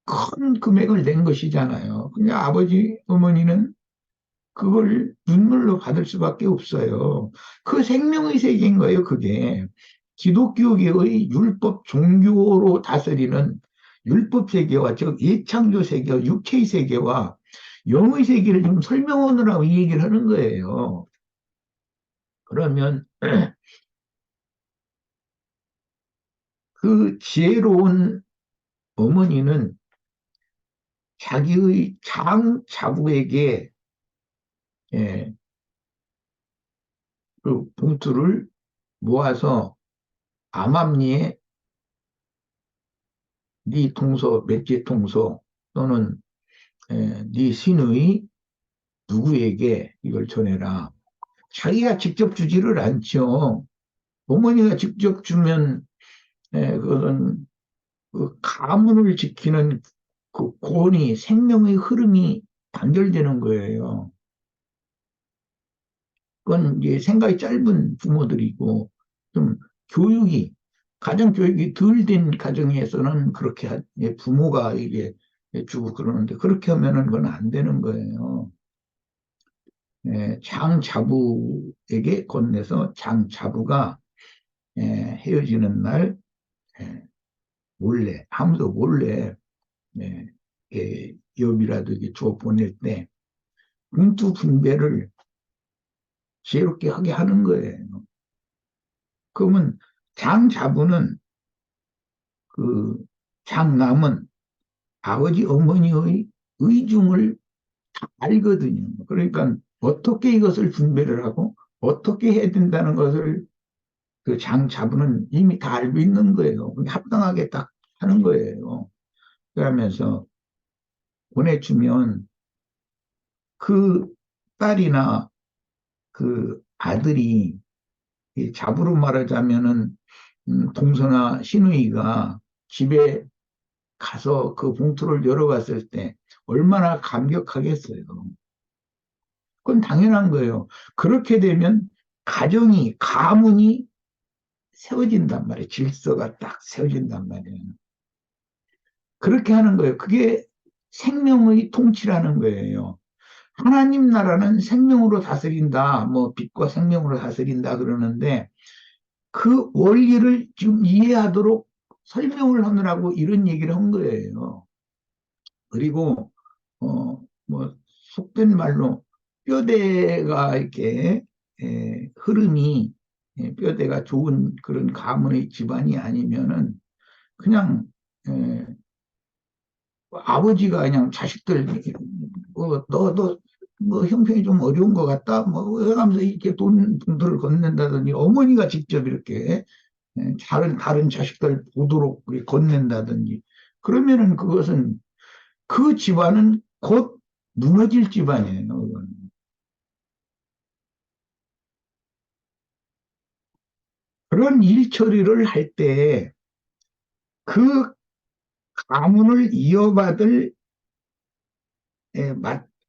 큰 금액을 낸 것이잖아요. 그러니까 아버지, 어머니는 그걸 눈물로 받을 수밖에 없어요. 그 생명의 세계인 거예요, 그게. 기독교계의 율법 종교로 다스리는 율법 세계와, 즉, 예창조 세계와 육체의 세계와 영의 세계를 좀 설명하느라고 이 얘기를 하는 거예요. 그러면 그 지혜로운 어머니는 자기의 장자부에게 그 봉투를 모아서 암암리에 네 동서 몇째 동서 또는 네 시누이 누구에게 이걸 전해라. 자기가 직접 주지를 않죠. 어머니가 직접 주면 그것은 그 가문을 지키는 그 권위, 생명의 흐름이 단절되는 거예요. 그건 이제 생각이 짧은 부모들이고 좀 가정 교육이 덜 된 가정에서는 그렇게 부모가 이게 주고 그러는데 그렇게 하면은 그건 안 되는 거예요. 장자부에게 건네서 장자부가 헤어지는 날 몰래 아무도 몰래 여비라도 이렇게 줘 보낼 때 봉투 분배를 지혜롭게 하게 하는 거예요. 그러면 장자부는 그 장남은 아버지 어머니의 의중을 알거든요. 그러니까 어떻게 이것을 분배를 하고 어떻게 해야 된다는 것을 그 장자부는 이미 다 알고 있는 거예요. 합당하게 딱 하는 거예요. 그러면서 보내주면 그 딸이나 그 아들이 자부로 말하자면은 동서나 시누이가 집에 가서 그 봉투를 열어봤을 때 얼마나 감격하겠어요. 그건 당연한 거예요. 그렇게 되면 가정이, 가문이 세워진단 말이에요. 질서가 딱 세워진단 말이에요. 그렇게 하는 거예요. 그게 생명의 통치라는 거예요. 하나님 나라는 생명으로 다스린다, 뭐 빛과 생명으로 다스린다 그러는데 그 원리를 지금 이해하도록 설명을 하느라고 이런 얘기를 한 거예요. 그리고 뭐 속된 말로 뼈대가 이렇게 흐름이 뼈대가 좋은 그런 가문의 집안이 아니면은 그냥 아버지가 그냥 자식들 너도 뭐 형편이 좀 어려운 것 같다 뭐 하면서 이렇게 돈들을 건넨다더니 어머니가 직접 이렇게 다른 자식들 보도록 건넨다든지 그러면은 그것은 그 집안은 곧 무너질 집안이에요. 그건. 그런 일 처리를 할 때 그 가문을 이어받을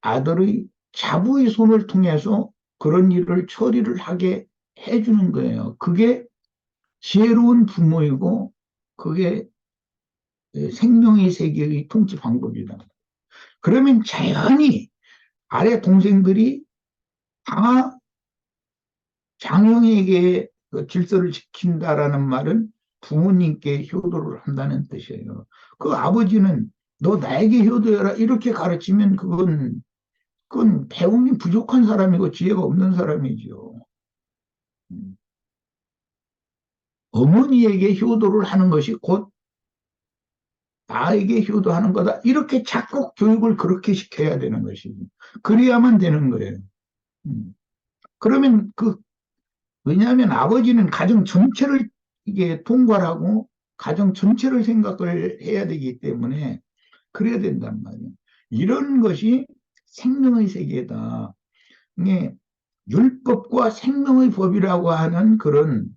아들의 자부의 손을 통해서 그런 일을 처리를 하게 해주는 거예요. 그게 지혜로운 부모이고 그게 생명의 세계의 통치 방법이다. 그러면 자연히 아래 동생들이 다 장형에게 그 질서를 지킨다라는 말은 부모님께 효도를 한다는 뜻이에요. 그 아버지는 너 나에게 효도해라 이렇게 가르치면 그건 배움이 부족한 사람이고 지혜가 없는 사람이죠. 어머니에게 효도를 하는 것이 곧 나에게 효도하는 거다. 이렇게 자꾸 교육을 그렇게 시켜야 되는 것이죠. 그래야만 되는 거예요. 그러면 왜냐하면 아버지는 가정 전체를 이게 통괄하고 가정 전체를 생각을 해야 되기 때문에 그래야 된단 말이에요. 이런 것이 생명의 세계다. 이게 율법과 생명의 법이라고 하는 그런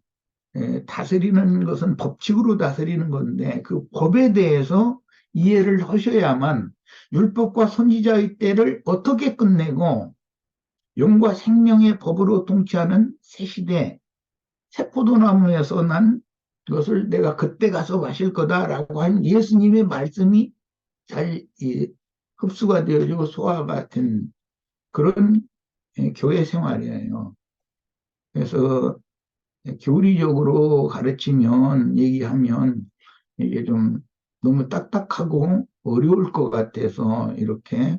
다스리는 것은 법칙으로 다스리는 건데 그 법에 대해서 이해를 하셔야만 율법과 선지자의 때를 어떻게 끝내고 영과 생명의 법으로 통치하는 새 시대, 새 포도나무에서 난 것을 내가 그때 가서 마실 거다라고 한 예수님의 말씀이 잘 흡수가 되어지고 소화가 된 그런 교회 생활이에요. 그래서 교리적으로 가르치면, 얘기하면 이게 좀 너무 딱딱하고 어려울 것 같아서 이렇게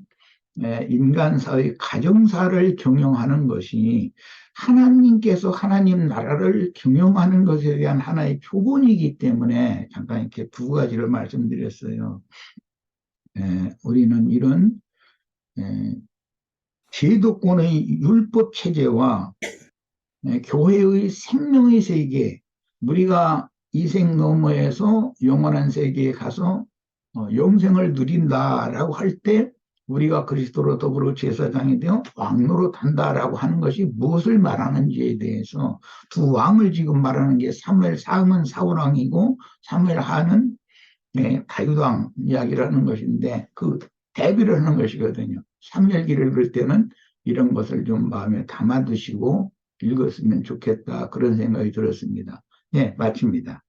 인간사의 가정사를 경영하는 것이 하나님께서 하나님 나라를 경영하는 것에 대한 하나의 표본이기 때문에 잠깐 이렇게 두 가지를 말씀드렸어요. 우리는 이런 제도권의 율법 체제와 교회의 생명의 세계, 우리가 이 생 너머에서 영원한 세계에 가서 영생을 누린다라고 할 때 우리가 그리스도로 더불어 제사장이 되어 왕노로 탄다라고 하는 것이 무엇을 말하는지에 대해서 두 왕을 지금 말하는 게 사무엘 상은 사울왕이고 사무엘 하는 다윗왕 이야기를 하는 것인데 그 대비를 하는 것이거든요. 사무엘기를 읽을 때는 이런 것을 좀 마음에 담아두시고 읽었으면 좋겠다 그런 생각이 들었습니다. 네, 마칩니다.